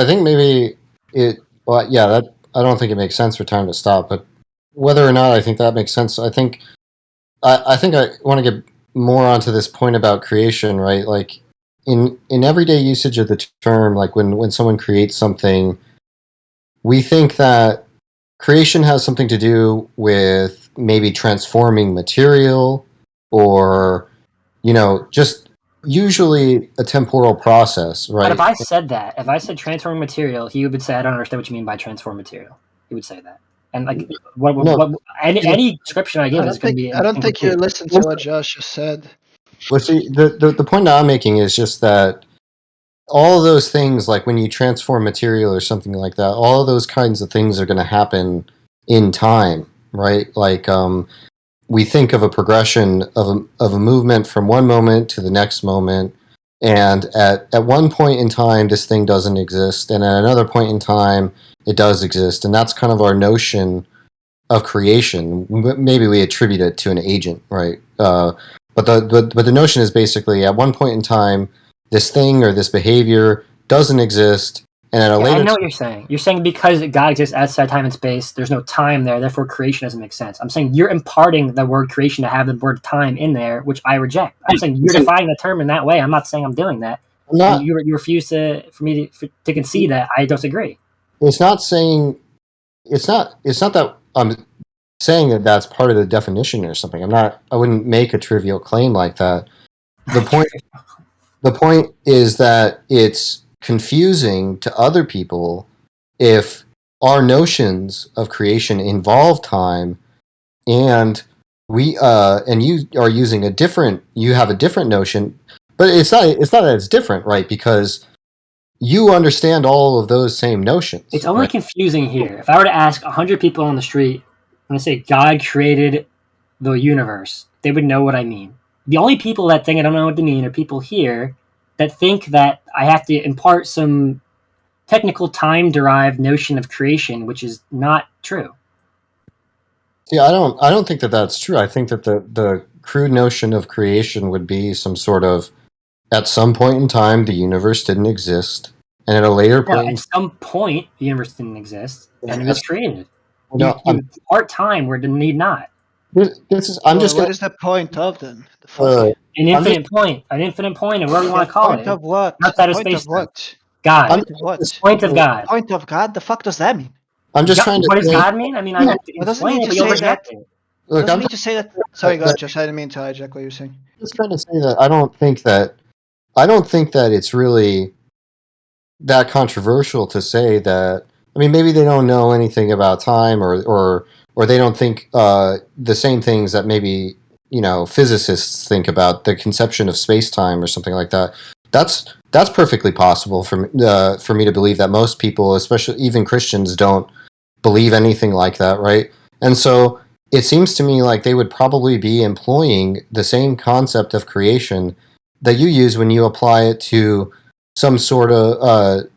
think maybe it. Well, yeah, I don't think it makes sense for time to stop. But whether or not I think that makes sense, I think I want to get more onto this point about creation, right? Like in everyday usage of the term, like when someone creates something, we think that creation has something to do with maybe transforming material, or just usually a temporal process, right? But if I said transform material, he would say, I don't understand what you mean by transform material. He would say that. And like, any description I give is going to be I don't think you listened to what Josh just said. Well, see, the point that I'm making is just that all of those things, like when you transform material or something like that, all of those kinds of things are going to happen in time, right? Like, we think of a progression of a movement from one moment to the next moment, and at one point in time this thing doesn't exist, and at another point in time it does exist, and that's kind of our notion of creation. Maybe we attribute it to an agent, right? But the notion is basically at one point in time this thing or this behavior doesn't exist, and at a later I know what you're saying. You're saying because God exists outside time and space, there's no time there, therefore creation doesn't make sense. I'm saying you're imparting the word creation to have the word time in there, which I reject. I'm saying you're defining the term in that way. I'm not saying I'm doing that. And you refuse to concede that I disagree. It's not that I'm saying that that's part of the definition or something. I wouldn't make a trivial claim like that. The point is that it's confusing to other people if our notions of creation involve time, and you have a different notion, but it's not that it's different, right? Because you understand all of those same notions. It's only confusing here. If I were to ask 100 people on the street, when I say God created the universe, they would know what I mean. The only people that think I don't know what they mean are people here that think that I have to impart some technical time-derived notion of creation, which is not true. Yeah, I don't think that that's true. I think that the crude notion of creation would be some sort of, at some point in time the universe didn't exist, and at a later point, at some point the universe didn't exist, and it was created. You impart time where it need not. What is the point of then? An infinite point, or whatever you want to call it. Point of what? Outside of space. What? God. Point of what? Point of God. Point of God? The fuck does that mean? I'm just trying to. What does God mean? I mean, I don't explain it, but you'll reject it. Look, doesn't mean to say that. Sorry, go ahead, Josh. I didn't mean to hijack what you were saying. I'm just trying to say that I don't think that it's really that controversial to say that. I mean, maybe they don't know anything about time, or they don't think the same things that maybe physicists think about the conception of space-time or something like that. That's perfectly possible for me to believe that most people, especially even Christians, don't believe anything like that, right? And so it seems to me like they would probably be employing the same concept of creation that you use when you apply it to some sort of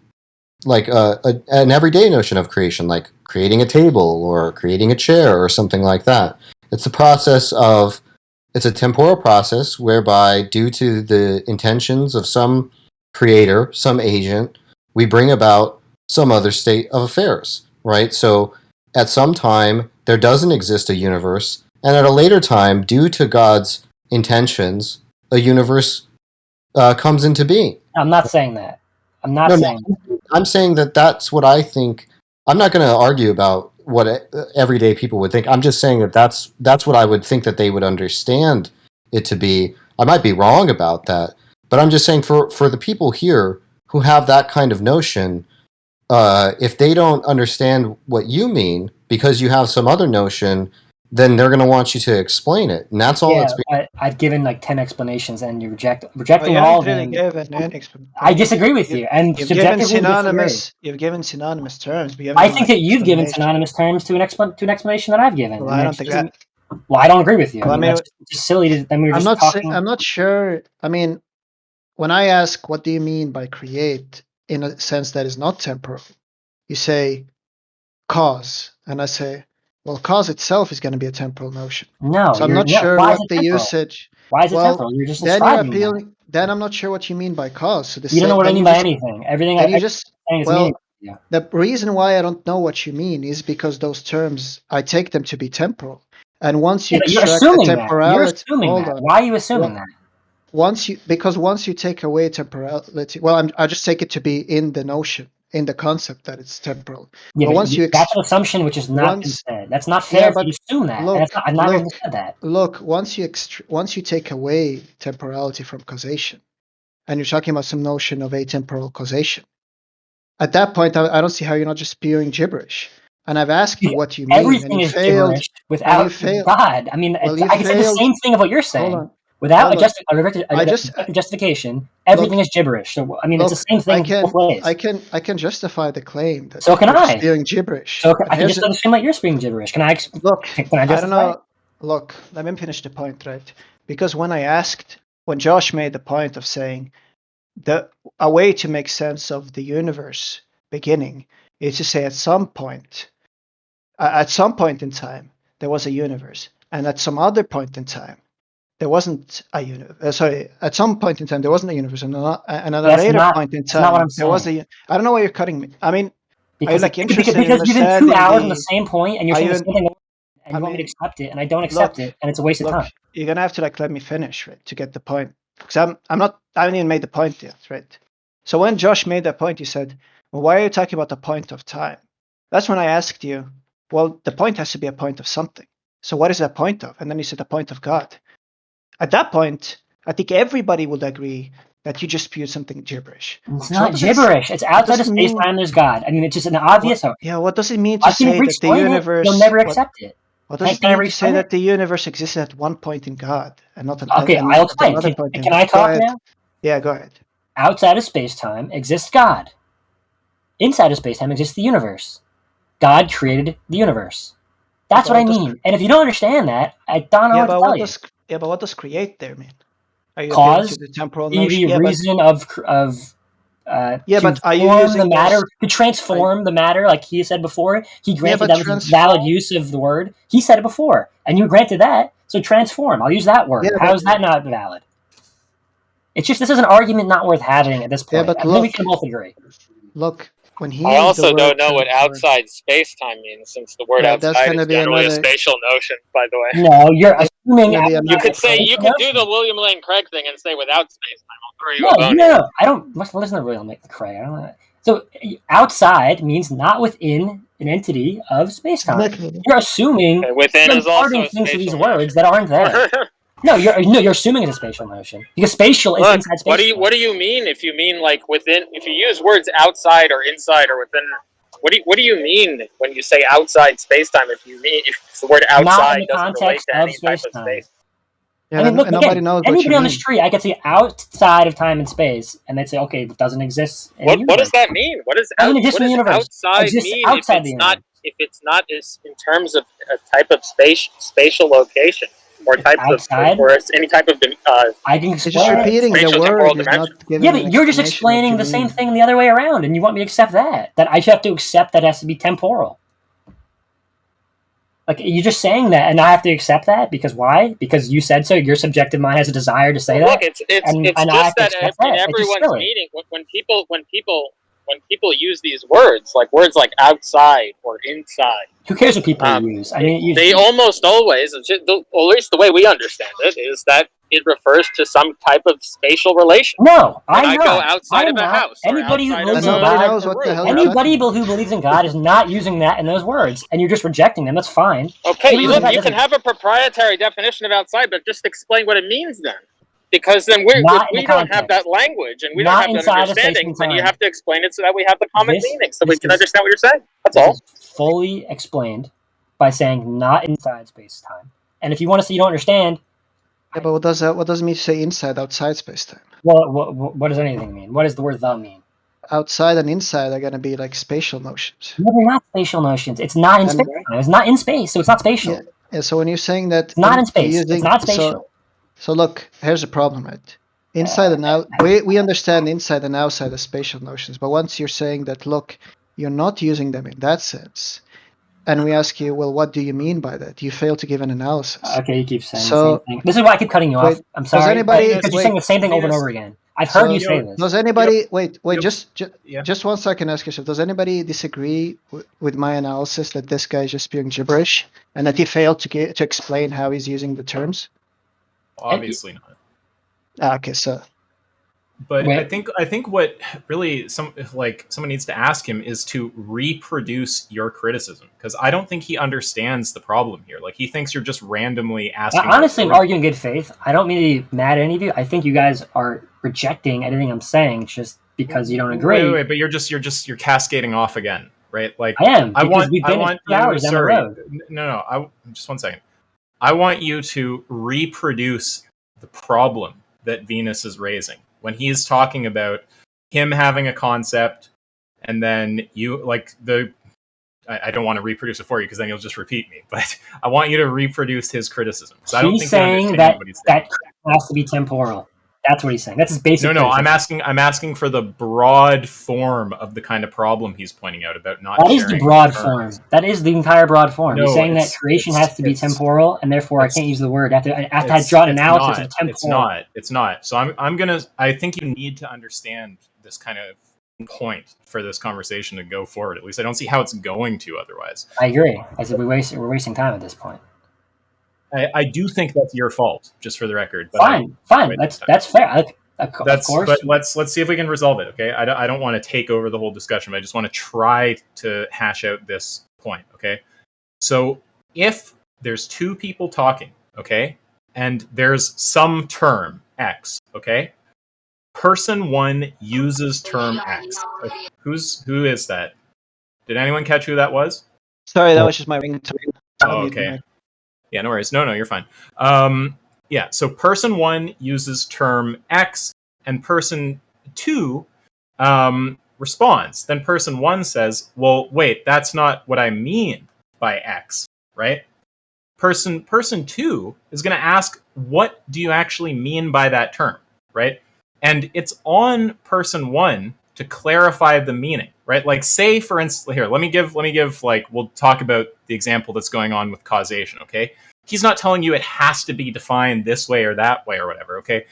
an everyday notion of creation, like creating a table or creating a chair or something like that. It's a temporal process whereby, due to the intentions of some creator, some agent, we bring about some other state of affairs, right? So at some time there doesn't exist a universe, and at a later time, due to God's intentions, a universe comes into being. I'm not saying that. I'm saying that that's what I think. I'm not going to argue about what everyday people would think. I'm just saying that that's what I would think that they would understand it to be. I might be wrong about that, but I'm just saying for the people here who have that kind of notion, if they don't understand what you mean because you have some other notion, then they're going to want you to explain it, and that's all. I've given like 10 explanations, and you rejecting all of them. I disagree with you, and you've given synonymous. You've given synonymous terms. But I think that you've given synonymous terms to an explanation that I've given. Well, I don't think that. Well, I don't agree with you. Well, I mean, that's just silly. I'm not sure. I mean, when I ask, what do you mean by create, in a sense that is not temporal, you say cause, and I say, well, cause itself is going to be a temporal notion. No, so I'm not sure what the usage. Why is it temporal? You're just describing. Then I'm not sure what you mean by cause. So you don't know what I mean by anything. Everything. And you just the reason why I don't know what you mean is because those terms, I take them to be temporal, and once you extract the temporality, hold on. Why are you assuming that? once you take away temporality, well, I'll just take it to be in the notion, in the concept that it's temporal. Yeah, but once you that's an assumption which is not been said. That's not fair if you assume that. I'm not going to say that. Look, once you take away temporality from causation, and you're talking about some notion of atemporal causation, at that point, I don't see how you're not just spewing gibberish. And I've asked you what you mean, everything and you is failed. Gibberish without God. I mean, Well, I can say the same thing of what you're saying. Without a justification, everything is gibberish. So I mean, it's the same thing both ways. I can justify the claim that so can you're I. spewing gibberish. So I can just assume that you're spewing gibberish. Can I? Look, can I justify I don't know. Look, let me finish the point, right? Because when Josh made the point of saying a way to make sense of the universe beginning is to say at some point in time there was a universe, and at some other point in time there wasn't a universe. At some point in time there wasn't a universe, and at a later point in time there was a. I don't know why you're cutting me. I mean, because, are you interested in you've been 2 hours on the same point, and you're saying the same thing, and you want me to accept it, and I don't accept it, and it's a waste of time. You're gonna have to let me finish, right, to get the point, because I haven't even made the point yet, right? So when Josh made that point, he said, "Well, why are you talking about the point of time?" That's when I asked you, "Well, the point has to be a point of something. So what is that point of?" And then you said the point of God. At that point, I think everybody would agree that you just spewed something gibberish. It's not gibberish. It's outside of space-time. There's God. I mean, it's just an obvious. What does it mean to say that the universe? You'll never accept it. What does it mean to say that the universe existed at one point in God and not okay, I'll explain. Can I talk now? Yeah, go ahead. Outside of space-time exists God. Inside of space-time exists the universe. God created the universe. That's what I mean. And if you don't understand that, I don't know what to tell you. Yeah, but what does create there mean? Are you cause to the temporal notion? The reason of but are you using the matter to transform the matter, like he said before? He granted that was a valid use of the word. He said it before, and you granted that. So transform. I'll use that word. How is that not valid? It's just this is an argument not worth having at this point. Yeah, but I think we can both agree. Look, when he. I also don't know what outside space-time means, since the word outside is generally a spatial notion. By the way, no, you're assuming. You could do the William Lane Craig thing and say without space-time. No, I don't. Listen to William Lane Craig. I don't know. So outside means not within an entity of space-time. You're assuming within is also things to these words that aren't there. No, you're assuming it's a spatial notion because spatial is inside space. What do you mean if you mean like within? If you use words outside or inside or within, what do you mean when you say outside spacetime? If the word outside doesn't relate to any type of space. Yeah, I mean, look, nobody knows what anybody on the street, I could say outside of time and space, and they'd say, "Okay, it doesn't exist." What does that mean? What does outside mean? If it's not in terms of a type of spatial location. Or any type of I can explain. It's just repeating the word. But you're just explaining the same thing the other way around, and you want me to accept that I have to accept that it has to be temporal. Like you're just saying that, and I have to accept that because why? Because you said so. Your subjective mind has a desire to say that. Look, it's just that in everyone's meeting when people use these words like outside or inside. Who cares what people use? I mean, they almost always, or at least the way we understand it, is that it refers to some type of spatial relation. No, I go outside of a house. Anybody who believes in God, anybody who believes in God is not using that in those words, and you're just rejecting them. That's fine. Okay, you can have a proprietary definition of outside, but just explain what it means then. Because then if we don't have that language and we don't have that understanding, then you have to explain it so that we have the common meaning, so we can understand what you're saying. That's all. Fully explained by saying not inside space-time. And if you want to say you don't understand... Yeah, but what does it mean to say inside, outside space-time? Well, what does anything mean? What does the word "the" mean? Outside and inside are going to be like spatial notions. No, they're not spatial notions. It's not in space. It's not in space, so it's not spatial. Yeah, so when you're saying that... It's not in space. It's not spatial. So look, here's the problem, right? Inside and out, we understand inside and outside as spatial notions, but once you're saying that, look, you're not using them in that sense, and we ask you, well, what do you mean by that? You fail to give an analysis. Okay, you keep saying the same thing. This is why I keep cutting you off. I'm sorry, because you're saying the same thing over and over again. I've heard you say this. Does anybody just 1 second, ask yourself, does anybody disagree with my analysis that this guy is just spewing gibberish and that he failed to explain how he's using the terms? Obviously not. Okay, so. But I think what really someone needs to ask him is to reproduce your criticism, because I don't think he understands the problem here. Like, he thinks you're just randomly asking. Honestly, I'm arguing good faith. I don't mean to be mad at any of you. I think you guys are rejecting anything I'm saying just because you don't agree. Wait, but you're cascading off again, right? Like, I am. Because we've been 2 hours down the road. No. Just 1 second. I want you to reproduce the problem that Venus is raising when he's talking about him having a concept, and then you I don't want to reproduce it for you because then you'll just repeat me. But I want you to reproduce his criticism. He's saying that has to be temporal. That's what he's saying. That's his basic. No. I'm asking for the broad form of the kind of problem he's pointing out about not. That is the broad form. That is the entire broad form. He's saying that creation has to be temporal, and therefore I can't use the word. I have to draw an analysis of temporal. It's not. So I think you need to understand this kind of point for this conversation to go forward. At least I don't see how it's going to otherwise. I agree. I said we're wasting time at this point. I do think that's your fault, just for the record. But fine. That's fair. Of course. But let's see if we can resolve it. Okay, I don't want to take over the whole discussion, but I just want to try to hash out this point. Okay, so if there's two people talking, okay, and there's some term X, okay, person one uses term X. Who is that? Did anyone catch who that was? Sorry, that was just my ringtone. Oh, okay. Yeah, no worries. No, you're fine. Yeah, so person one uses term X, and person two responds. Then person one says, well, wait, that's not what I mean by X, right? Person two is going to ask, what do you actually mean by that term, right? And it's on person one to clarify the meaning, right? Like, say, for instance, here, let me give, like, we'll talk about the example that's going on with causation, okay? He's not telling you it has to be defined this way or that way or whatever, okay?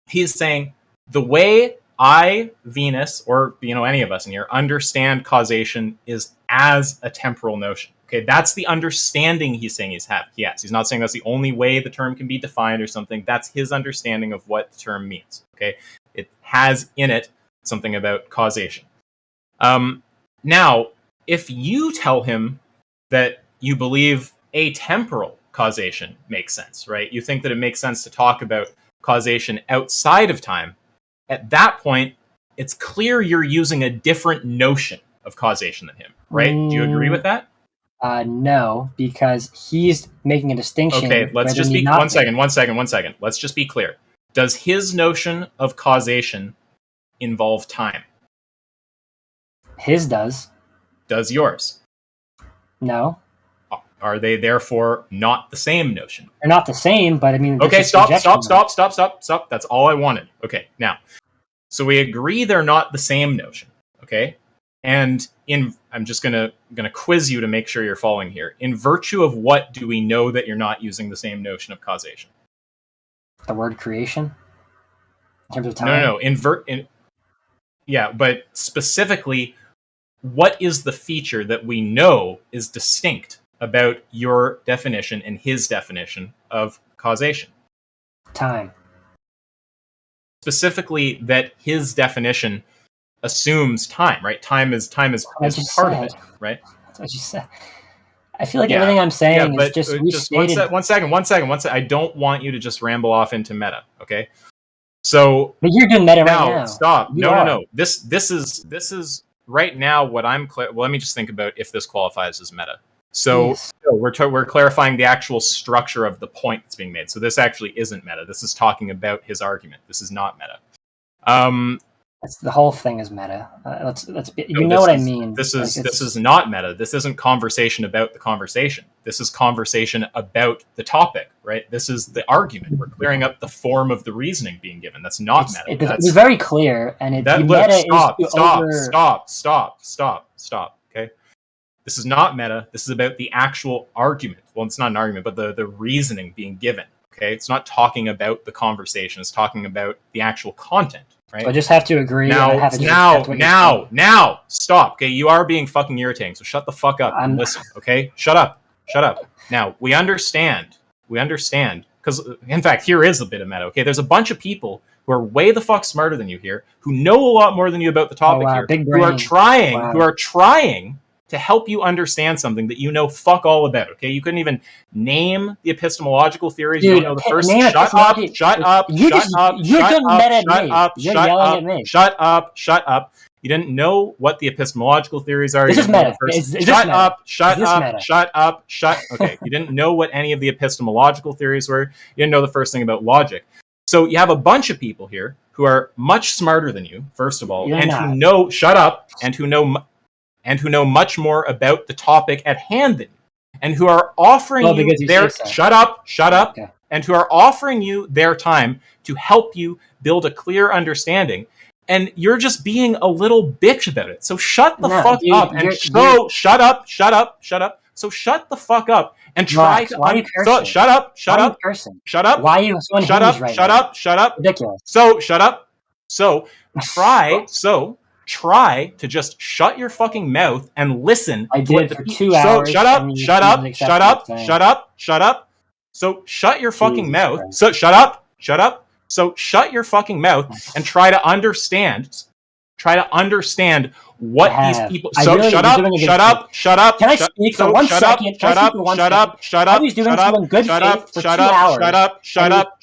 He's saying, the way I, Venus, or, any of us in here, understand causation is as a temporal notion, okay? That's the understanding he's saying Yes, he's not saying that's the only way the term can be defined or something. That's his understanding of what the term means, okay? It has in it something about causation. Now, if you tell him that you believe atemporal causation makes sense, right? You think that it makes sense to talk about causation outside of time. At that point, it's clear you're using a different notion of causation than him, right? Do you agree with that? No, because he's making a distinction. Okay, let's just be one second. Let's just be clear. Does his notion of causation involve time? His does. Does yours? No. Are they therefore not the same notion? They're not the same, but I mean... Okay, stop. That's all I wanted. Okay, now, so we agree they're not the same notion, okay? And I'm just gonna quiz you to make sure you're following here. In virtue of what do we know that you're not using the same notion of causation? The word creation? In terms of time? No. Yeah, but specifically, what is the feature that we know is distinct about your definition and his definition of causation? Time. Specifically, that his definition assumes time, right? Time is part of it, right? That's what you said. I feel like everything I'm saying is just restated. One second. I don't want you to just ramble off into meta, okay? So, but you're doing meta right now. Stop. No. This is right now what I'm. Well, let me just think about if this qualifies as meta. So, yes. We're clarifying the actual structure of the point that's being made. So this actually isn't meta. This is talking about his argument. This is not meta. That's the whole thing is meta. What I mean. This is not meta. This isn't conversation about the conversation. This is conversation about the topic, right? This is the argument. We're clearing up the form of the reasoning being given. That's not meta. It's very clear, and Stop. Okay, this is not meta. This is about the actual argument. Well, it's not an argument, but the reasoning being given. Okay, it's not talking about the conversation. It's talking about the actual content. Right? So I just have to agree. Now, stop. Okay, you are being fucking irritating. So shut the fuck up and listen. Okay, shut up. Now we understand because in fact, here is a bit of meta. Okay, there's a bunch of people who are way the fuck smarter than you here, who know a lot more than you about the topic here, who are trying to help you understand something that you know fuck all about. Okay, you couldn't even name the epistemological theories. Dude, you don't know the first. Shut up. You didn't know what the epistemological theories are. This is meta. Shut up. Okay, you didn't know what any of the epistemological theories were. You didn't know the first thing about logic. So you have a bunch of people here who are much smarter than you, first of all, who know. Shut up, and who know much more about the topic at hand than you, and who are offering you their shut up, okay. And who are offering you their time to help you build a clear understanding. And you're just being a little bitch about it. So shut the fuck up and shut up. So shut the fuck up and try to shut up. Why are you so unhinged right now? Shut up. Ridiculous. So shut up. So try to just shut your fucking mouth and listen. I did for 2 hours. So shut up. So shut your fucking mouth. Christ. So shut up. So shut your fucking mouth and try to understand what these people. So really shut up. Can I speak for 1 second? Shut up. I was doing so in good faith for 2 hours. Shut up.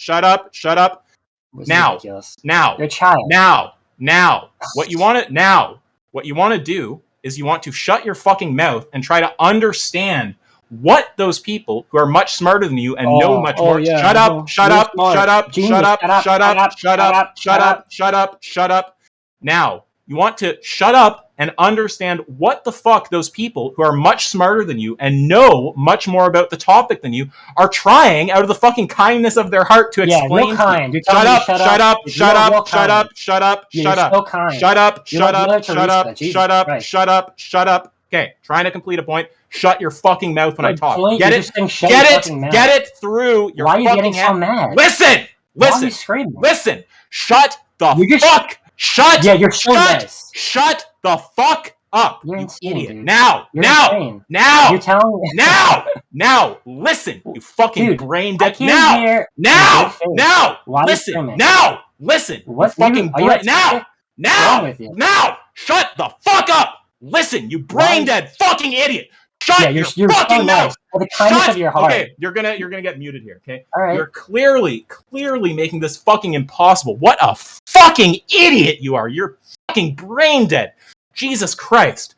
Now, you're a child. Now, what you want to do is you want to shut your fucking mouth and try to understand what those people who are much smarter than you and know much more. Yeah. Shut up. Now, you want to shut up and understand what the fuck those people who are much smarter than you and know much more about the topic than you are trying out of the fucking kindness of their heart to explain. Real kind. You're Shut up. Okay, trying to complete a point. Shut your fucking mouth when I talk. Get it through your fucking head. Why are you getting so mad? Listen. Why are you screaming? Listen. Shut the fuck. Shut. Yeah, you're so nice. Shut the fuck up. You're insane, idiot. Dude. Now. You're telling me. Now. Listen. You fucking brain dead. Now. Listen. Now. Listen. What fucking brain? Now. Shut the fuck up. Listen, you brain dead fucking idiot! Shut your fucking mouth! For the kindness of your heart. Okay, you're gonna get muted here. Okay, all right. You're clearly making this fucking impossible. What a fucking idiot you are! You're fucking brain dead. Jesus Christ!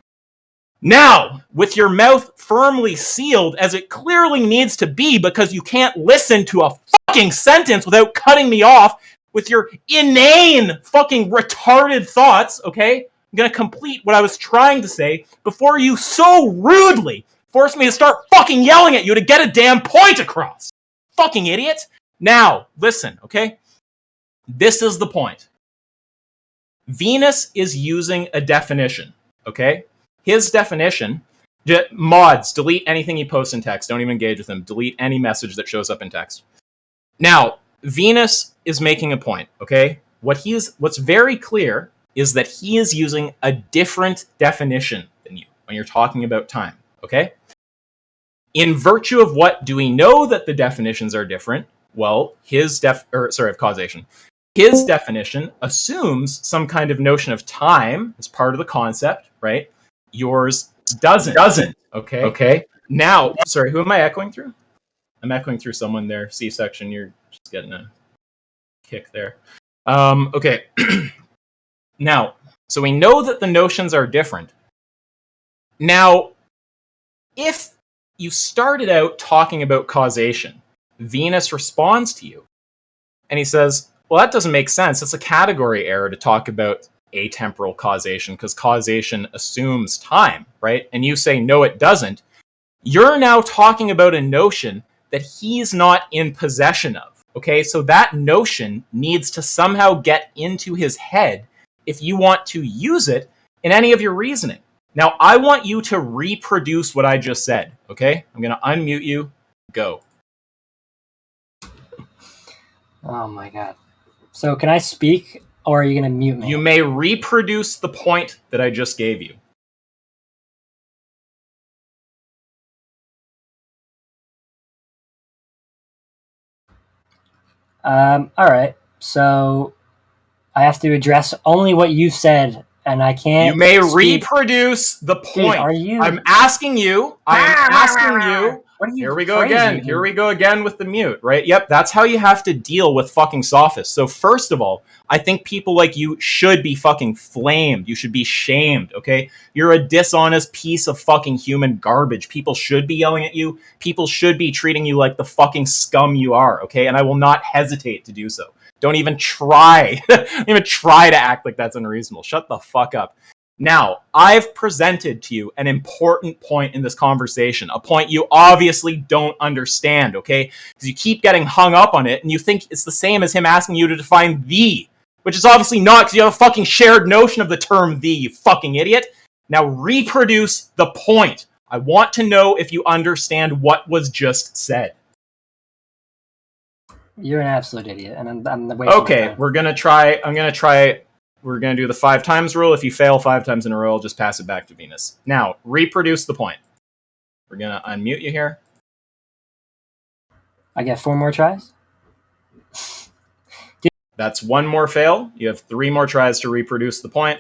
Now, with your mouth firmly sealed, as it clearly needs to be, because you can't listen to a fucking sentence without cutting me off with your inane fucking retarded thoughts. Okay. I'm going to complete what I was trying to say before you so rudely forced me to start fucking yelling at you to get a damn point across. Fucking idiot. Now, listen, okay? This is the point. Venus is using a definition, okay? His definition, mods, delete anything he posts in text. Don't even engage with him. Delete any message that shows up in text. Now, Venus is making a point, okay? What's very clear is that he is using a different definition than you when you're talking about time, okay? In virtue of what do we know that the definitions are different? Well, of causation. His definition assumes some kind of notion of time as part of the concept, right? Yours doesn't. Okay. Now, sorry, who am I echoing through? I'm echoing through someone there. C-section, you're just getting a kick there. Okay. Now, so we know that the notions are different. Now, if you started out talking about causation, Venus responds to you, and he says, well, that doesn't make sense. It's a category error to talk about atemporal causation, because causation assumes time, right? And you say, no, it doesn't. You're now talking about a notion that he's not in possession of, okay? So that notion needs to somehow get into his head if you want to use it in any of your reasoning. Now, I want you to reproduce what I just said, okay? I'm going to unmute you. Go. Oh my god. So can I speak, or are you going to mute me? You may reproduce the point that I just gave you. All right. So I have to address only what you said, and I can't. You may reproduce the point. Dude, are you? I'm asking you. Here we go again. Dude? Here we go again with the mute, right? Yep, that's how you have to deal with fucking sophists. So first of all, I think people like you should be fucking flamed. You should be shamed, okay? You're a dishonest piece of fucking human garbage. People should be yelling at you. People should be treating you like the fucking scum you are, okay? And I will not hesitate to do so. Don't even try. Don't even try to act like that's unreasonable. Shut the fuck up. Now, I've presented to you an important point in this conversation, a point you obviously don't understand, okay? Because you keep getting hung up on it, and you think it's the same as him asking you to define the, which is obviously not, because you have a fucking shared notion of the term the, you fucking idiot. Now, reproduce the point. I want to know if you understand what was just said. You're an absolute idiot, and I'm the way. Okay, we're gonna try. We're gonna do the 5 times rule. If you fail 5 times in a row, I'll just pass it back to Venus. Now, reproduce the point. We're gonna unmute you here. I get 4 more tries. That's 1 more fail. You have 3 more tries to reproduce the point.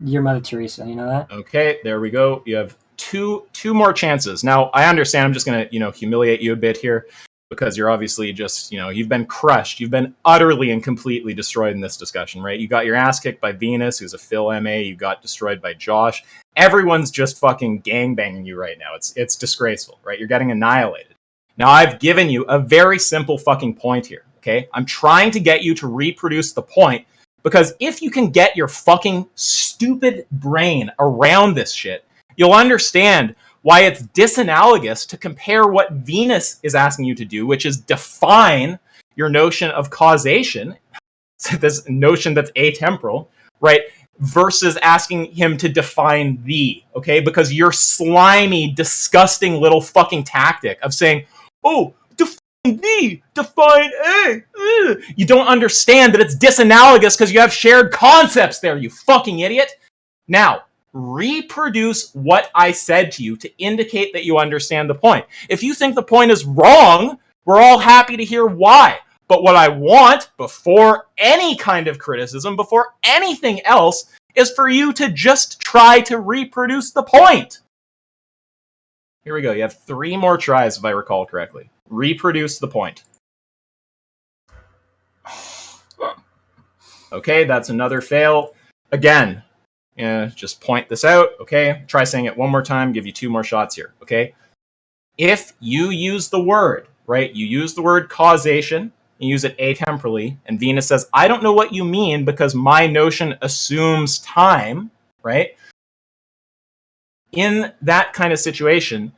You're Mother Teresa, you know that? Okay, there we go. You have two more chances. Now, I understand I'm just going to, humiliate you a bit here because you're obviously just, you've been crushed. You've been utterly and completely destroyed in this discussion, right? You got your ass kicked by Venus, who's a Phil MA. You got destroyed by Josh. Everyone's just fucking gangbanging you right now. It's disgraceful, right? You're getting annihilated. Now, I've given you a very simple fucking point here, okay? I'm trying to get you to reproduce the point because if you can get your fucking stupid brain around this shit, you'll understand why it's disanalogous to compare what Venus is asking you to do, which is define your notion of causation, this notion that's atemporal, right, versus asking him to define the, okay? Because your slimy, disgusting little fucking tactic of saying, oh, define the, define A. You don't understand that it's disanalogous because you have shared concepts there, you fucking idiot. Now, reproduce what I said to you to indicate that you understand the point. If you think the point is wrong, we're all happy to hear why. But what I want, before any kind of criticism, before anything else, is for you to just try to reproduce the point. Here we go. You have 3 more tries, if I recall correctly. Reproduce the point. Okay, that's another fail. Again, just point this out, okay? Try saying it 1 more time, give you 2 more shots here, okay? If you use the word, right, you use the word causation, you use it atemporally, and Venus says, I don't know what you mean because my notion assumes time, right? In that kind of situation,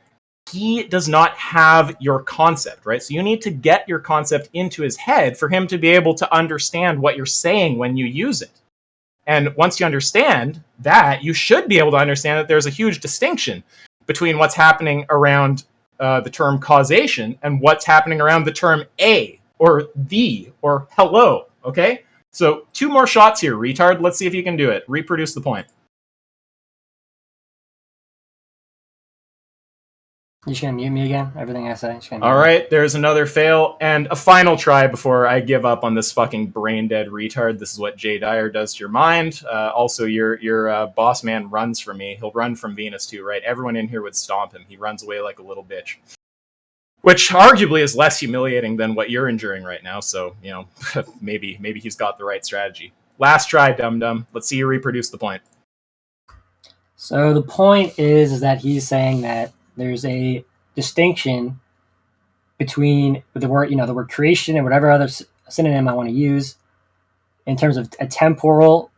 he does not have your concept, right? So you need to get your concept into his head for him to be able to understand what you're saying when you use it. And once you understand that, you should be able to understand that there's a huge distinction between what's happening around the term causation and what's happening around the term a or the or hello, okay? So 2 more shots here, retard. Let's see if you can do it. Reproduce the point. You just gonna mute me again? Everything I say? All right, there's another fail and a final try before I give up on this fucking brain dead retard. This is what Jay Dyer does to your mind. Also, your boss man runs from me. He'll run from Venus too, right? Everyone in here would stomp him. He runs away like a little bitch. Which arguably is less humiliating than what you're enduring right now. So, maybe he's got the right strategy. Last try, dum-dum. Let's see you reproduce the point. So the point is that he's saying that there's a distinction between the word, the word creation and whatever other synonym I want to use in terms of a temporal,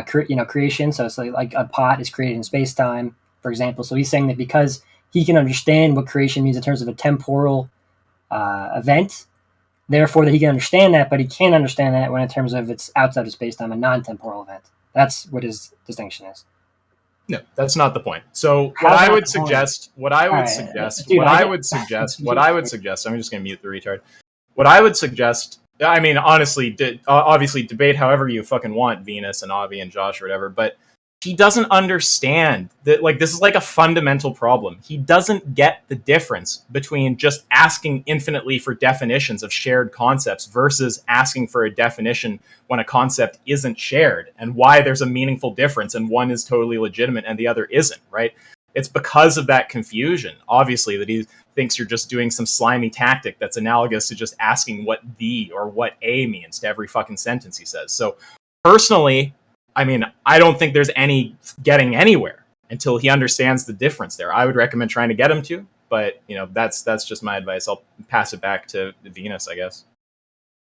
creation. So it's like a pot is created in space-time, for example. So he's saying that because he can understand what creation means in terms of a temporal event, therefore that he can understand that, but he can't understand that when in terms of it's outside of space-time, a non-temporal event. That's what his distinction is. No, that's not the point. So what I would suggest, I'm just going to mute the retard. What I would suggest, I mean, honestly, obviously debate however you fucking want, Venus and Avi and Josh or whatever, but he doesn't understand that, like, this is like a fundamental problem. He doesn't get the difference between just asking infinitely for definitions of shared concepts versus asking for a definition when a concept isn't shared, and why there's a meaningful difference and one is totally legitimate and the other isn't, right? It's because of that confusion, obviously, that he thinks you're just doing some slimy tactic that's analogous to just asking what the or what a means to every fucking sentence he says. So personally, I mean, I don't think there's any getting anywhere until he understands the difference there. I would recommend trying to get him to, but, you know, that's just my advice. I'll pass it back to Venus, I guess.